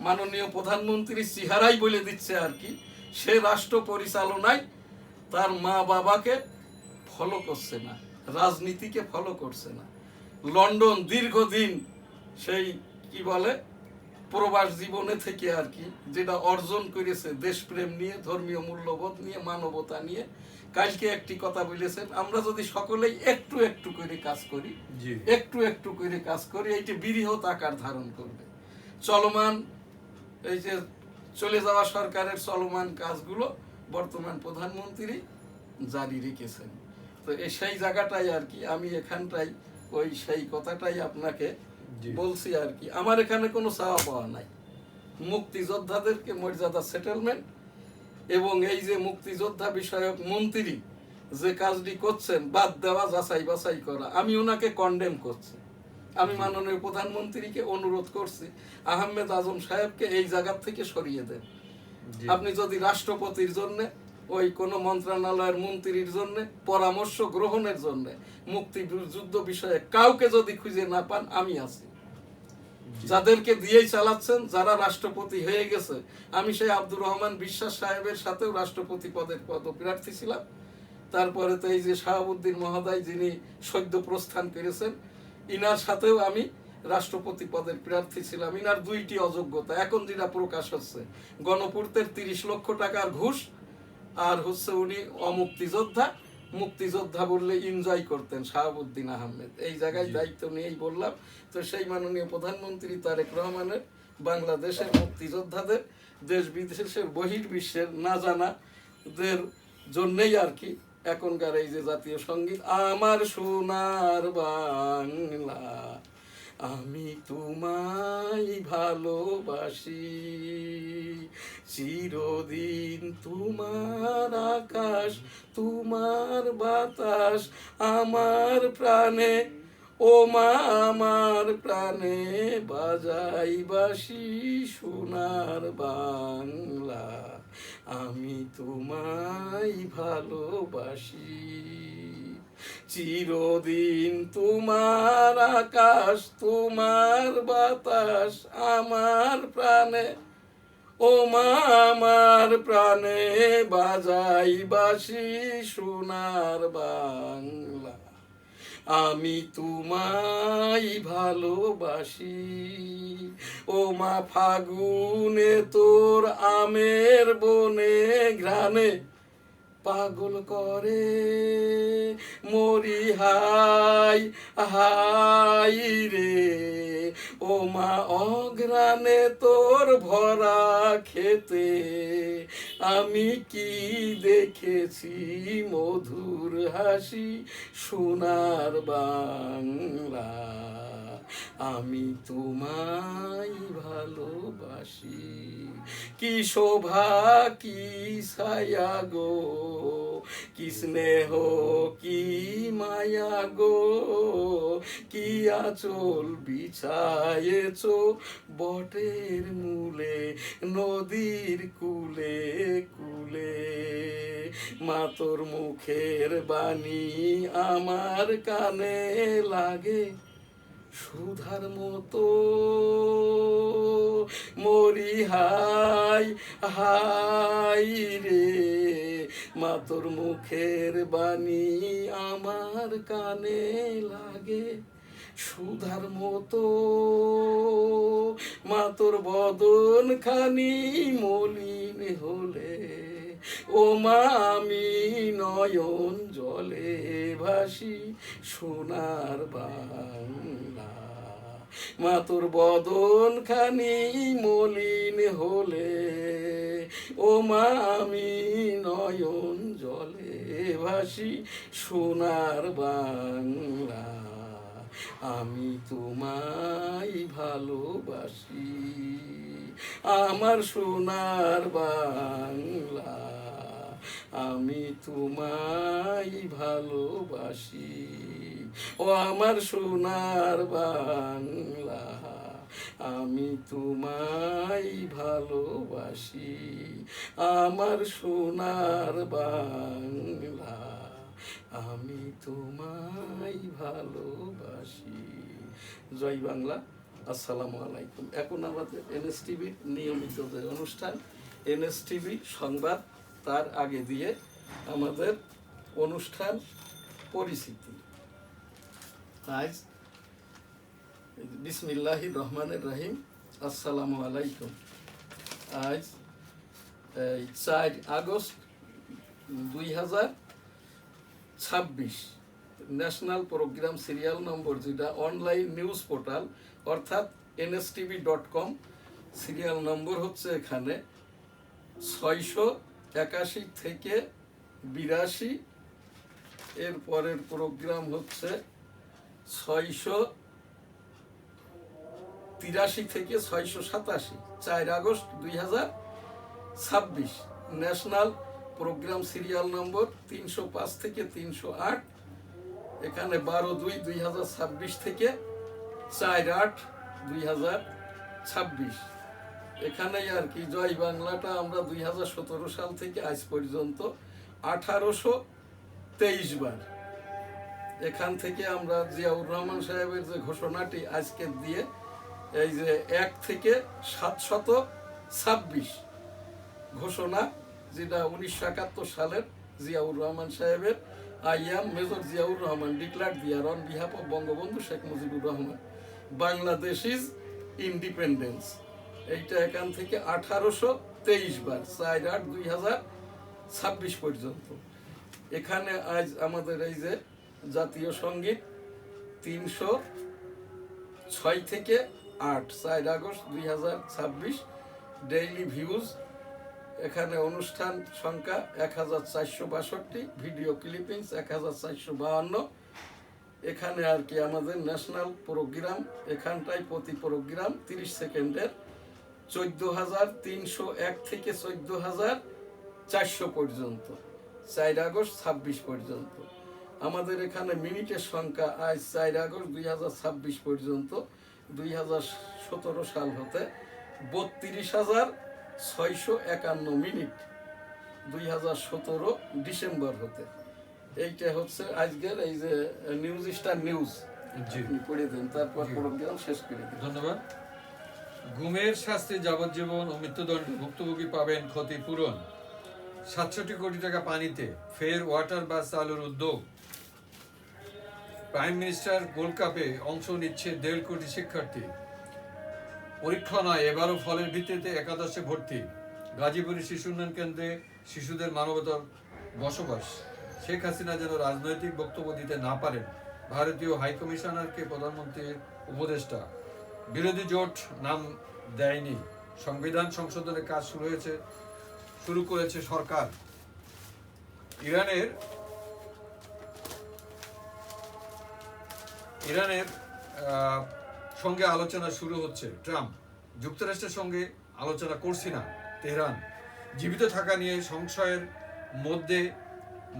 মাননীয় প্রধানমন্ত্রীর চেহারাই বলে দিচ্ছে আর কি, সে রাষ্ট্র পরিচালনায় তার মা বাবাকে ফলো করছে না, রাজনীতিকে ফলো করছে না। লন্ডন দীর্ঘদিন সেই কি বলে প্রবাস জীবনে থেকে আর কি যেটা অর্জন করেছে, দেশপ্রেম নিয়ে, ধর্মীয় মূল্যবোধ নিয়ে, মানবতা নিয়ে। কালকে একটি কথা বলেছেন, আমরা যদি সকলেই একটু একটু করে কাজ করি, একটু একটু করে কাজ করি, এইটি বৃহৎ আকার ধারণ করবে। চলমান এই যে চলে যাওয়া সরকারের চলমান কাজগুলো বর্তমান প্রধানমন্ত্রী জারি রেখেছেন। তো সেই জায়গাটাই আর কি, আমি এখানটাই ওই সেই কথাটাই আপনাকে বলছি আর কি। আমার এখানে কোনো চাওয়া পাওয়া নাই, মুক্তিযোদ্ধাদেরকে মর্যাদা সেটেলমেন্ট, এবং এই যে মুক্তিযোদ্ধা বিষয়ক মন্ত্রী যে কাজটি করছেন, বাদ দেওয়া, যাচাই বাছাই করা, আমি ওনাকে কন্ডেম করছি। আমি মাননীয় প্রধানমন্ত্রীকে অনুরোধ করছি, আহমেদ আজম সাহেবকে এই জায়গা থেকে সরিয়ে দেন। আপনি যদি রাষ্ট্রপতির জন্য, ওই কোন মন্ত্রণালয়ের মন্ত্রীর জন্য পরামর্শ গ্রহণের জন্য মুক্তিযুদ্ধ বিষয়ে কাউকে যদি খুঁজে না পান, আমি আছি। যাদেরকে দিয়েই চালাচ্ছেন, যারা রাষ্ট্রপতি হয়ে গেছে, আমি সেই আব্দুর রহমান বিশ্বাস সাহেবের সাথেও রাষ্ট্রপতি পদের পদপ্রার্থী ছিলাম। তারপরে তো এই যে শাহাবুদ্দিন মহোদয়, যিনি সদ্য প্রস্থান করেছেন, ইনার সাথেও আমি রাষ্ট্রপতি পদের প্রার্থী ছিলাম। ইনার 2টি অযোগ্যতা এখন যেটা প্রকাশ হচ্ছে, গণপূর্তের 30 লক্ষ টাকার ঘুষ, আর হচ্ছে উনি অমুক্তিযোদ্ধা। মুক্তিযোদ্ধা বললে এনজয় করতেন শাহাবুদ্দিন আহমেদ। এই জায়গায় দায়িত্ব নিয়েই বললাম। তো সেই মাননীয় প্রধানমন্ত্রী তারেক রহমানের বাংলাদেশের মুক্তিযোদ্ধাদের, দেশ বিদেশের, বহির্বিশ্বের না জানাদের জন্যই আর কি এখনকার এই যে জাতীয় সঙ্গীত, আমার সোনার বাংলা আমি তোমায় ভালোবাসি, চিরদিন তোমার আকাশ, তোমার বাতাস আমার প্রাণে, ও মা আমার প্রাণে বাজাই বাঁশি সোনার বাংলা আমি তোমায় ভালোবাসি, চিরদিন তোমার আকাশ, তোমার বাতাস আমার প্রাণে, ও মা আমার প্রাণে বাজাই বাঁশি সোনার বাংলা। আমি তোমায় ভালোবাসি। ও মা ফাগুনে তোর আমের বনে ঘ্রাণে পাগল করে মরি হাই হাই রে। ও মা অঘ্রাণে তোর ভরা খেতে আমি কি দেখেছি মধুর হাসি সোনার বাংলা। আমি তোমায় ভালোবাসি। কি শোভা কি ছায়া গো, কি স্নেহ কি মায়া গো, কি আঁচল বিছায়েছো বটের মূলে নদীর কুলে কুলে। মা তোর মুখের বাণী আমার কানে লাগে সুধার মতো মরি হাই হাই রে। মা তোর মুখের বাণী আমার কানে লাগে সুধার মতো। মা তোর বদন খানি মলিন হলে ও মা আমি নয়ন জলে ভাসি সোনার বাংলা। মা তোর বদন খানি মলিন হলে ও মা আমি নয়ন জলে ভাসি সোনার বাংলা। আমি তোমায় ভালোবাসি আমার সোনার বাংলা। আমি তোমায় ভালোবাসি ও আমার সোনার বাংলা। আমি তোমায় ভালোবাসি আমার সোনার বাংলা। আমি তোমায় ভালোবাসি। জয় বাংলা। আসসালামু আলাইকুম। এখন আমাদের এনএসটিভির নিয়মিত যে অনুষ্ঠান এনএসটিভি সংবাদ, তার আগে দিয়ে আমাদের অনুষ্ঠান পরিচিতি। আজ বিসমিল্লাহির রহমানির রহিম। আসসালামু আলাইকুম। আজ 4 August 2026 national programme serial number, যেটা অনলাইন নিউজ পোর্টাল অর্থাৎ nstv.com, সিরিয়াল নম্বর হচ্ছে এখানে 681 থেকে 82। এর পরের প্রোগ্রাম হচ্ছে 683 থেকে 687। 4 August 2026 national programme serial number 305 থেকে 308। এখানে 12/2/2026 থেকে 4/8/2026। এখানেই আর কি জয় বাংলাটা আমরা 2017 সাল থেকে আজ পর্যন্ত 1823 বার। এখান থেকে আমরা জিয়াউর রহমান সাহেবের যে ঘোষণাটি আজকে দিয়ে এই যে 1 থেকে 726 ঘোষণা, যেটা 1971 সালের জিয়াউর রহমান সাহেবের I am Major Ziaur Rahman declared দিয়ার on behalf of Bangabandhu Sheikh Mujibur Rahman Bangladesh is independence. এইটা এখান থেকে 1823 বার, 4/8/2026 পর্যন্ত। এখানে আজ আমাদের এই যে জাতীয় সঙ্গীত 306 থেকে 8, 4 আগস্ট 2026। ডেইলি ভিউজ এখানে অনুষ্ঠান সংখ্যা 1462, ভিডিও ক্লিপিংস 1452। এখানে আর কি আমাদের ন্যাশনাল প্রোগ্রাম, এখানটায় প্রতি প্রোগ্রাম 30 সেকেন্ডের 14,301 থেকে 14,400 পর্যন্ত, 4 আগস্ট 26 পর্যন্ত। আমাদের এখানে মিনিটের সংখ্যা আজ 4 আগস্ট 2026 পর্যন্ত 2017 সাল হতে 32,651 মিনিট, 2017 ডিসেম্বর হতে। এইটা হচ্ছে আজকের এই যে নিউজ স্টার নিউজ। আপনি পড়ে দেন, তারপর প্রোগ্রাম শেষ করে দেন। ধন্যবাদ। গুমের শাস্তি যাবজ্জীবন ও মৃত্যুদণ্ড ভুক্তভোগী পাবেন ক্ষতিপূরণ। 67 কোটি টাকা পানিতে, ফের ওয়াটার বাস চালুর উদ্যোগ। প্রাইম মিনিস্টার গোল্ড কাপে অংশ নিচ্ছে 1.5 কোটি শিক্ষার্থী। পরীক্ষা নয়, এবারও ফলের ভিত্তিতে একাদশে ভর্তি। গাজীপুরে শিশু উন্নয়ন কেন্দ্রে শিশুদের মানবতার বসবাস। শেখ হাসিনা যেন রাজনৈতিক বক্তব্য দিতে না পারেন, ভারতীয় হাইকমিশনারকে প্রধানমন্ত্রীর উপদেষ্টা। বিরোধী জোট নাম দেয়নি, সংবিধান সংশোধনের কাজ শুরু করেছে সরকার। ইরানের সঙ্গে আলোচনা শুরু হচ্ছে ট্রাম্প। যুক্তরাষ্ট্রের সঙ্গে আলোচনা করছি না তেহরান। জীবিত থাকা নিয়ে সংশয়ের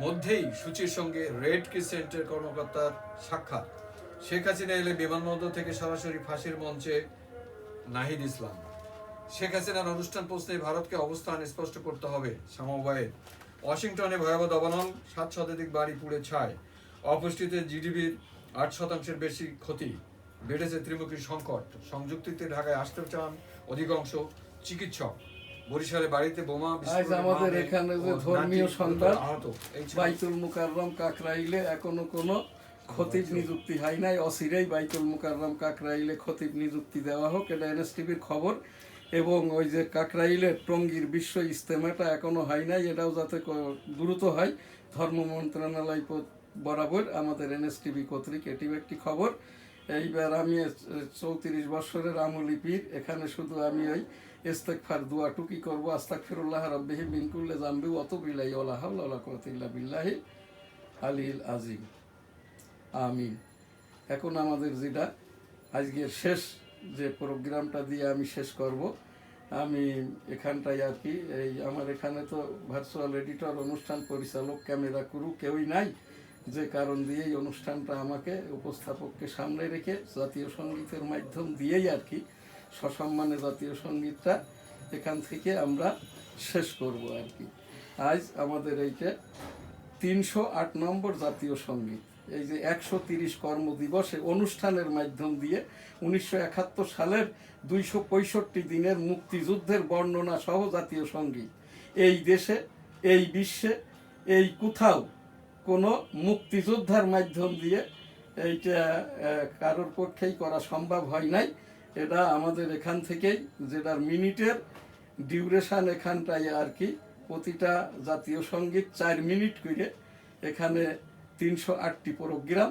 মধ্যেই সূচির সঙ্গে রেড ক্রিসেন্টের কর্মকর্তার সাক্ষাৎ। শেখ হাসিনা এলে বিমানবন্দর থেকে সরাসরি ফাঁসির মঞ্চে নাহিদ ইসলাম। শেখ হাসিনার অনুষ্ঠান প্রশ্নে ভারতকে অবস্থান স্পষ্ট করতে হবে, সমবায়ের। ওয়াশিংটনে ভয়াবহ দাবানল, 7 শতাধিক বাড়ি পুড়ে ছাই। অপুষ্টিতে জিডিপির 8% বেশি ক্ষতি। বেড়েছে ত্রিমুখী সংকট। সংযুক্তিতে ঢাকায় আসতে চান অধিকাংশ চিকিৎসক। বরিশালে বাড়িতে বোমা আজ আমাদের এখানে যে ধর্মীয় সংবাদ, বাইতুল মুকাররম কাকরাইলে এখনো কোনো খতিব নিযুক্তি হয় নাই। অচিরেই বাইতুল মুকাররম কাকরাইলে খতিব নিযুক্তি দেওয়া হোক, এটা এনএসটিভির খবর। এবং ওই যে কাকরাইলের টঙ্গীর বিশ্ব ইজতেমাটা এখনো হয় নাই, এটাও যাতে দ্রুত হয়। ধর্ম মন্ত্রণালয় বরাবর আমাদের এনএসটিভি কর্তৃক এটিও একটি খবর। এইবার আমি 34 বছরের আমলি পীর, এখানে শুধু আমি ওই ইস্তেগফার দোয়াটুকি করবো, আস্তাগফিরুল্লাহ রাব্বিহি মিন কুল্লি যামবি ওয়া আতুবু ইলাইহি ওয়া লা হাওলা ওয়া লা কুওয়াতা ইল্লা বিল্লাহিল আলিয়্যিল আযীম। আমিন। এখন আমাদের যেটা আজকের শেষ যে প্রোগ্রামটা দিয়ে আমি শেষ করব, আমি এখানটায় আর কি এই আমার এখানে তো ভার্চুয়াল এডিটর, অনুষ্ঠান পরিচালক, ক্যামেরা ক্রু কেউই নাই, যে কারণ দিয়েই অনুষ্ঠানটা আমাকে উপস্থাপককে সামনে রেখে জাতীয় সঙ্গীতের মাধ্যম দিয়েই আর কি সসম্মানে জাতীয় সঙ্গীতটা এখান থেকে আমরা শেষ করব আর কি। আজ আমাদের এইটা 308 নম্বর জাতীয় সঙ্গীত। এই যে 130 কর্মদিবসে অনুষ্ঠানের মাধ্যম দিয়ে 1971 সালের 265 দিনের মুক্তিযুদ্ধের বর্ণনা সহ জাতীয় সঙ্গীত। এই দেশে, এই বিশ্বে, এই কোথাও কোনো মুক্তিযোদ্ধার মাধ্যম দিয়ে এইটা কারোর পক্ষেই করা সম্ভব হয় নাই। এটা আমাদের এখান থেকেই, যেটার মিনিটের ডিউরেশন এখানটায় আর কি, প্রতিটা জাতীয় সঙ্গীত 4 মিনিট করে, এখানে 308টি প্রোগ্রাম,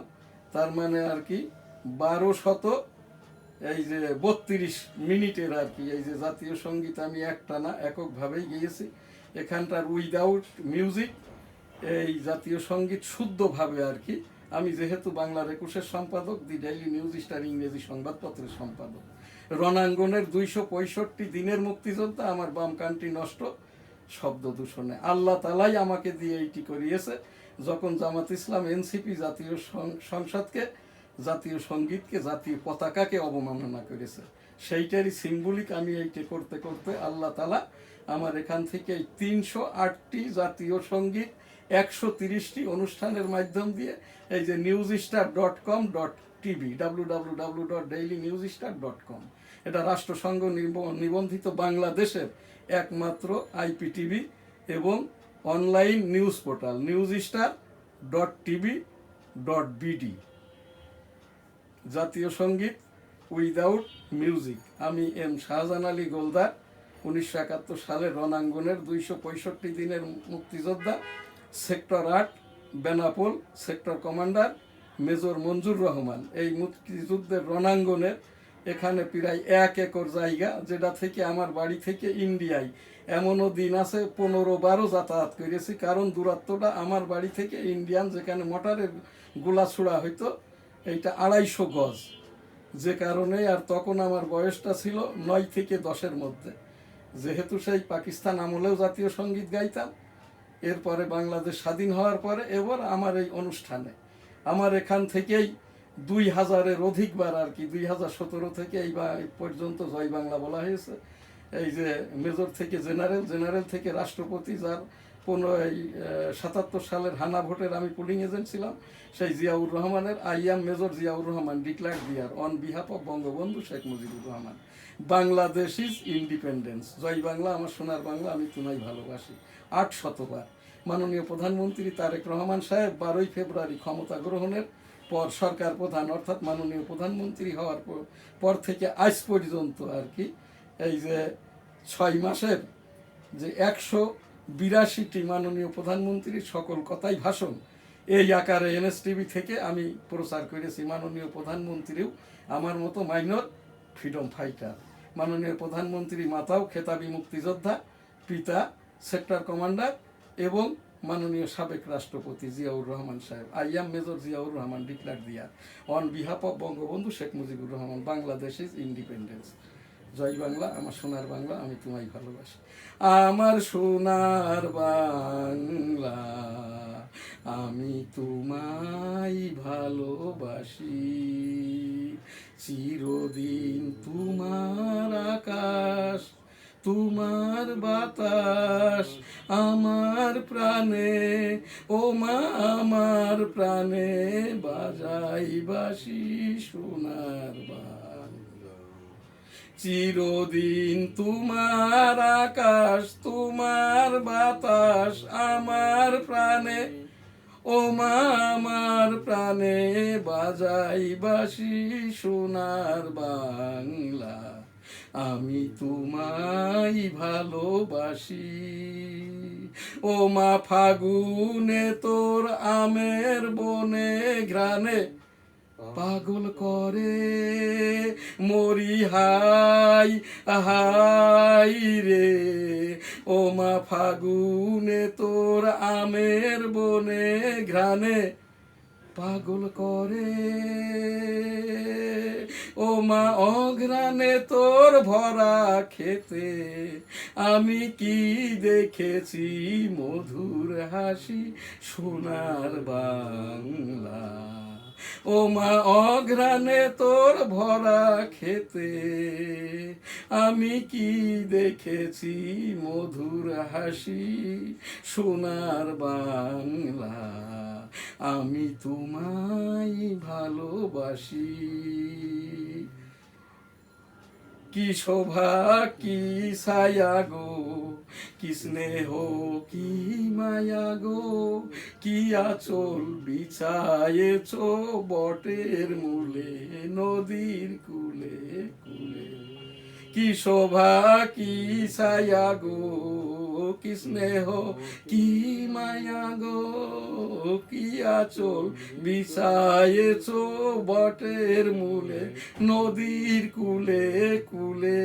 তার মানে আর কি 1200 এই যে 32 মিনিটের আর কি এই যে জাতীয় সঙ্গীত আমি একটানা এককভাবেই গিয়েছি। এখানটার উইদাউট মিউজিক এই জাতীয় সঙ্গীত শুদ্ধভাবে আর কি, আমি যেহেতু বাংলার 21-এর সম্পাদক, দি ডেইলি নিউজ স্টার ইংরেজি সংবাদপত্রের সম্পাদক, রণাঙ্গনের 265 দিনের মুক্তিযোদ্ধা, আমার বাম কানটি নষ্ট শব্দ দূষণে। আল্লাহ তালাই আমাকে দিয়ে এইটি করিয়েছে। যখন জামাত ইসলাম এনসিপি জাতীয় সংসদকে, জাতীয় সঙ্গীতকে, জাতীয় পতাকাকে অবমাননা করেছে, সেইটারই সিম্বলিক আমি এইটা করতে করতে আল্লাহ তালা আমার এখান থেকে 308টি জাতীয় সঙ্গীত, 130টি অনুষ্ঠানের মাধ্যম দিয়ে এই যে newsstar.com.tv www.dailynewsstar.com, এটা রাষ্ট্রসংঘ নিবন্ধিত বাংলাদেশের একমাত্র আইপিটিভি এবং অনলাইন নিউজ পোর্টাল newsstar.tv.bd। জাতীয় সঙ্গীত উইদাউট মিউজিক। আমি এম শাহজাহান আলী গোলদার, 1971 সালের রণাঙ্গনের 265 দিনের মুক্তিযোদ্ধা, sector 8 Benapole, sector commander Major Manzur Rahman. এই মুক্তিযুদ্ধের রণাঙ্গনের এখানে প্রায় 1 একর জায়গা, যেটা থেকে আমার বাড়ি থেকে ইন্ডিয়ায় এমনও দিন আছে 15-12 যাতায়াত করেছি, কারণ দূরত্বটা আমার বাড়ি থেকে ইন্ডিয়ান যেখানে মোটরের গোলা ছোড়া হইতো, এইটা 250 গজ, যে কারণে আর তখন আমার বয়সটা ছিল 9 থেকে 10-এর মধ্যে। যেহেতু সেই পাকিস্তান আমলেও জাতীয় সঙ্গীত গাইতাম, এরপরে বাংলাদেশ স্বাধীন হওয়ার পরে এবার আমার এই অনুষ্ঠানে আমার এখান থেকেই 2000-এর অধিকবার আর কি 2017 থেকে এই পর্যন্ত জয় বাংলা বলা হয়েছে। এই যে মেজর থেকে জেনারেল, জেনারেল থেকে রাষ্ট্রপতি, যার 77 সালের হানা ভোটের আমি পুলিং এজেন্ট ছিলাম, সেই জিয়াউর রহমানের I am Major Ziaur Rahman declared দিয়ার on behalf of Bangabandhu Sheikh Mujibur Rahman. Bangladesh is independence, জয় বাংলা আমার সোনার বাংলা, আমি তোমায় ভালোবাসি। 800বার মাননীয় প্রধানমন্ত্রী তারেক রহমান সাহেব 12ই ফেব্রুয়ারি ক্ষমতা গ্রহণের পর সরকার প্রধান অর্থাৎ মাননীয় প্রধানমন্ত্রী হওয়ার পর থেকে আজ পর্যন্ত আর কি এই যে 6 মাসের যে 182টি মাননীয় প্রধানমন্ত্রীর সকল কথাই ভাষণ এই আকারে এনএসটিভি থেকে আমি প্রচার করেছি। মাননীয় প্রধানমন্ত্রীও আমার মতো মাইনর ফ্রিডম ফাইটার। মাননীয় প্রধানমন্ত্রী মাতাও খেতাবি মুক্তিযোদ্ধা, পিতা সেক্টর কমান্ডার এবং মাননীয় সাবেক রাষ্ট্রপতি জিয়াউর রহমান সাহেব। I am Major Ziaur Rahman declare দিয়ার on behalf of Bangabandhu Sheikh Mujibur Rahman, Bangladesh is independence. জয় বাংলা, আমার সোনার বাংলা, আমি তোমায় ভালোবাসি। আমার সোনার বাংলা, আমি তোমায় ভালোবাসি। চিরদিন তোমার আকাশ, তোমার বাতাস আমার প্রাণে, ও মা আমার প্রাণে বাজাই বাঁশি সোনার বাংলা। চিরদিন তোমার আকাশ, তোমার বাতাস আমার প্রাণে, ও মা আমার প্রাণে বাজাই বাঁশি সোনার বাংলা। আমি তোমায় ভালোবাসি। ও মা ফাগুনে তোর আমের বনে ঘ্রাণে পাগল করে মরি হাই হাই রে। ও মা ফাগুনে তোর আমের বনে ঘ্রাণে পাগল করে। ও মা অঘ্রাণে তোর ভরা খেতে আমি কি দেখেছি মধুর হাসি সোনার বাংলা। ও মা অঘ্রাণে তোর ভরা খেতে আমি কি দেখেছি মধুর হাসি সোনার বাংলা। আমি তোমায় ভালোবাসি। কি শোভা কি ছায়া গো, কি স্নেহ কি মায়া গো, কি আঁচল বিছায়েছ বটের মূলে নদীর কূলে কূলে। কি শোভা কি ছায়া গো, কি স্নেহ কি মায়া গো, কি আঁচল বিছায়েছ বটের মূলে নদীর কূলে কূলে।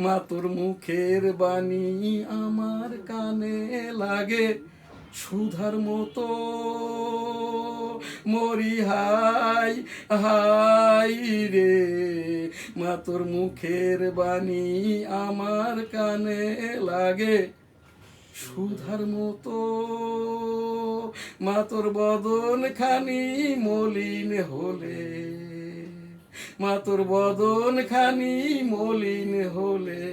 মা তোর মুখের বাণী আমার কানে লাগে সুধার মতো মরি হাই হাই রে। মা তোর মুখের বাণী আমার কানে লাগে সুধার মতো। মা তোর বদন খানি মলিন হলে, মা তোর বদন খানি মলিন হলে,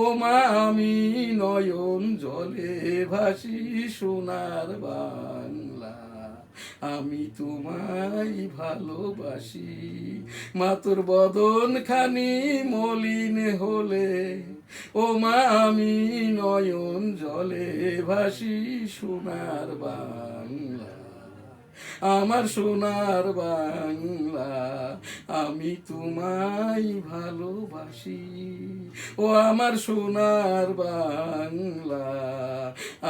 ও মা আমি নয়ন জলে ভাসি সোনার বাংলা। আমি তোমায় ভালোবাসি। মা তোর বদন খানি মলিন হলে, ও মা আমি নয়ন জলে ভাসি সোনার বাংলা। আমার সোনার বাংলা, আমি তোমায় ভালোবাসি। ও আমার সোনার বাংলা,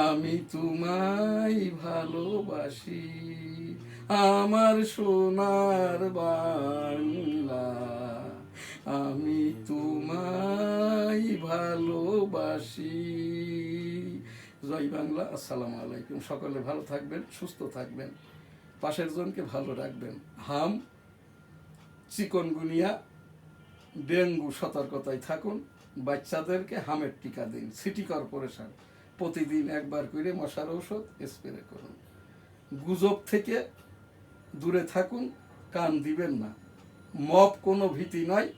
আমি তোমায় ভালোবাসি। আমার সোনার বাংলা, আমি তোমায় ভালোবাসি। জয় বাংলা। আসসালামু আলাইকুম। সকলে ভালো থাকবেন, সুস্থ থাকবেন, পাশের জনকে ভালো রাখবেন। হাম চিকনগুনিয়া ডেঙ্গু সতর্কতায় থাকুন। বাচ্চাদেরকে হামের টিকা দিন। সিটি কর্পোরেশন প্রতিদিন একবার করে মশার ঔষধ স্প্রে করুন। গুজব থেকে দূরে থাকুন, কান দিবেন না। মব কোনো ভীতি নয়।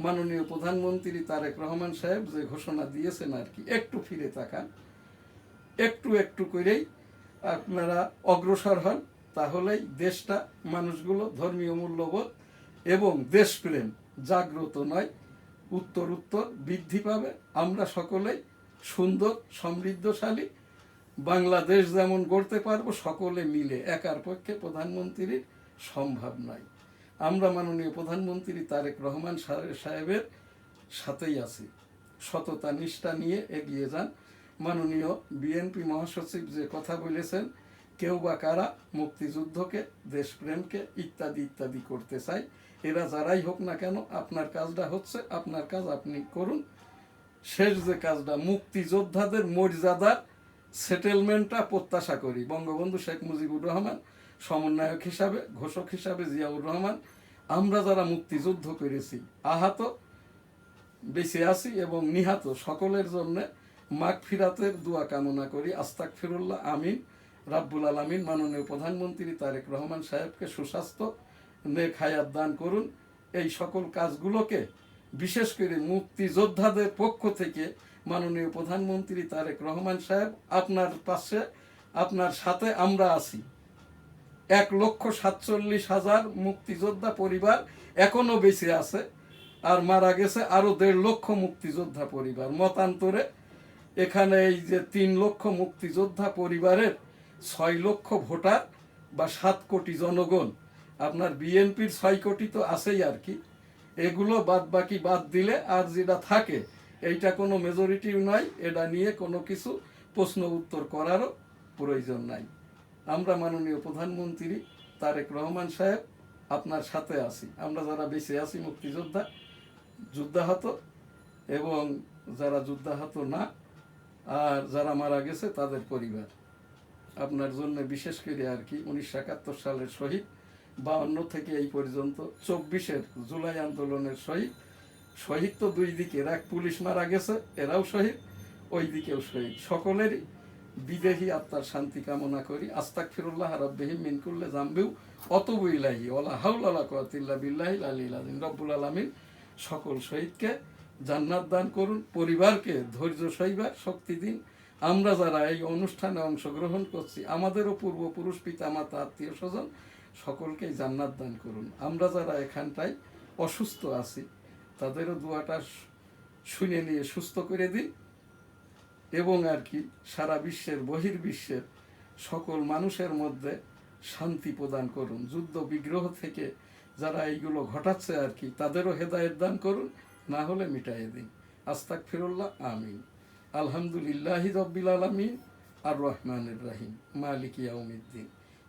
মাননীয় প্রধানমন্ত্রী তারেক রহমান সাহেব যে ঘোষণা দিয়েছেন আর কি, একটু ফিরে তাকান, একটু একটু করেই আপনারা অগ্রসর হন। তাহলেই দেশটা, মানুষগুলো ধর্মীয় মূল্যবোধ এবং দেশপ্রেম জাগ্রত নয়, উত্তর উত্তর বৃদ্ধি পাবে। আমরা সকলেই সুন্দর সমৃদ্ধশালী বাংলাদেশ যেমন গড়তে পারবো সকলে মিলে, একার পক্ষে প্রধানমন্ত্রীর সম্ভব নয়। আমরা মাননীয় প্রধানমন্ত্রী তারেক রহমান সাহেবের সাথেই আছি। সততা নিষ্ঠা নিয়ে এগিয়ে যান। মাননীয় বিএনপি মহাসচিব যে কথা বলেছেন, কেউ বা কারা মুক্তিযুদ্ধকে, দেশপ্রেমকে ইত্যাদি ইত্যাদি করতে চায়, এরা যারাই হোক না কেন, আপনার কাজটা হচ্ছে আপনার কাজ আপনি করুন। শেষ যে কাজটা, মুক্তিযোদ্ধাদের মর্যাদার সেটেলমেন্টটা প্রত্যাশা করি। বঙ্গবন্ধু শেখ মুজিবুর রহমান সমন্বয়ক হিসাবে, ঘোষক হিসাবে জিয়াউর রহমান, আমরা যারা মুক্তিযুদ্ধ করেছি, আহত, বেঁচে আছি এবং নিহত সকলের জন্য মাগফিরাতের দোয়া কামনা করি। আস্তাগফিরুল্লাহ, আমিন। রাব্বুল আলামিন মাননীয় প্রধানমন্ত্রী তারেক রহমান সাহেবকে সুস্বাস্থ্য, নেক হায়াত দান করুন। এই সকল কাজগুলোকে বিশেষ করে মুক্তিযোদ্ধাদের পক্ষ থেকে মাননীয় প্রধানমন্ত্রী তারেক রহমান সাহেব আপনার পাশে, আপনার সাথে আমরা আছি। 1,47,000 মুক্তিযোদ্ধা পরিবার এখনো বেঁচে আছে, আর মারা গেছে আরো 1.5 লক্ষ মুক্তিযোদ্ধা পরিবার। মতান্তরে এখানে এই যে 3 লক্ষ মুক্তিযোদ্ধা পরিবারের 6 লক্ষ ভোটার বা 7 কোটি জনগণ, আপনার বিএনপির 6 কোটি তো আছেই আর কি, এগুলো বাকি বাদ দিলে আর যেটা থাকে এইটা কোনো মেজরিটি নয়, এটা নিয়ে কোনো কিছু প্রশ্ন উত্তর করারও প্রয়োজন নাই। আমরা মাননীয় প্রধানমন্ত্রী তারেক রহমান সাহেব আপনার সাথে আছি। আমরা যারা বেঁচে আছি মুক্তিযোদ্ধা, যুদ্ধাহত এবং যারা যুদ্ধাহত না, আর যারা মারা গেছে তাদের পরিবার, আপনার জন্য বিশেষ করে আর কি 1971 সালের শহীদ, 52 থেকে এই পর্যন্ত 24-এর জুলাই আন্দোলনের শহীদ। শহীদ তো দুই দিকের, এক পুলিশ মারা গেছে, এরাও শহীদ, ওই দিকেও শহীদ। সকলেরই বিদেহী আত্মার শান্তি কামনা করি। আস্তাগফিরুল্লাহ রাব্বিহিম মিন কুল্লি যামবিউ ওয়াতুবু ইলাইহি ওয়ালা হাওলা ওয়ালা কুওয়াতা ইল্লা বিল্লাহিল আলিয়্যিল আযীম। রব্বুল আলামিন সকল শহীদকে জান্নাত দান করুন, পরিবারকে ধৈর্য সইবার শক্তি দিন। আমরা যারা এই অনুষ্ঠানে অংশগ্রহণ করছি, আমাদেরও পূর্বপুরুষ, পিতামাতা, আত্মীয় স্বজন সকলকেই জান্নাত দান করুন। আমরা যারা এখানটায় অসুস্থ আছি তাদেরও দোয়াটা শুনে নিয়ে সুস্থ করে দিন, এবং আর কি সারা বিশ্বের, বহির্বিশ্বের সকল মানুষের মধ্যে শান্তি প্রদান করুন। যুদ্ধ বিগ্রহ থেকে যারা এইগুলো ঘটাচ্ছে আর কি, তাদেরও হেদায়েত দান করুন, না হলে মিটাইয়ে দিন। আস্তাগফিরুল্লাহ, আমিন। আলহামদুলিল্লাহি রাব্বিল আলামিন আর রহমানির রহিম মালিকি ইয়াউমিদ্দিন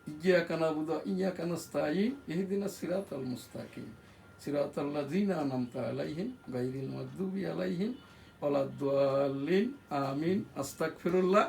ইয়্যাকা না'বুদু ওয়া ইয়্যাকা নাস্তাঈন ইহদিনাস সিরাতাল মুস্তাকিম সিরাতাল লাযিনা আন'আমতা আলাইহিম গায়রিল মাগদুবি আলাইহিম ওয়ালাদ-দাল্লিন। আমিন। আস্তাগফিরুল্লাহ।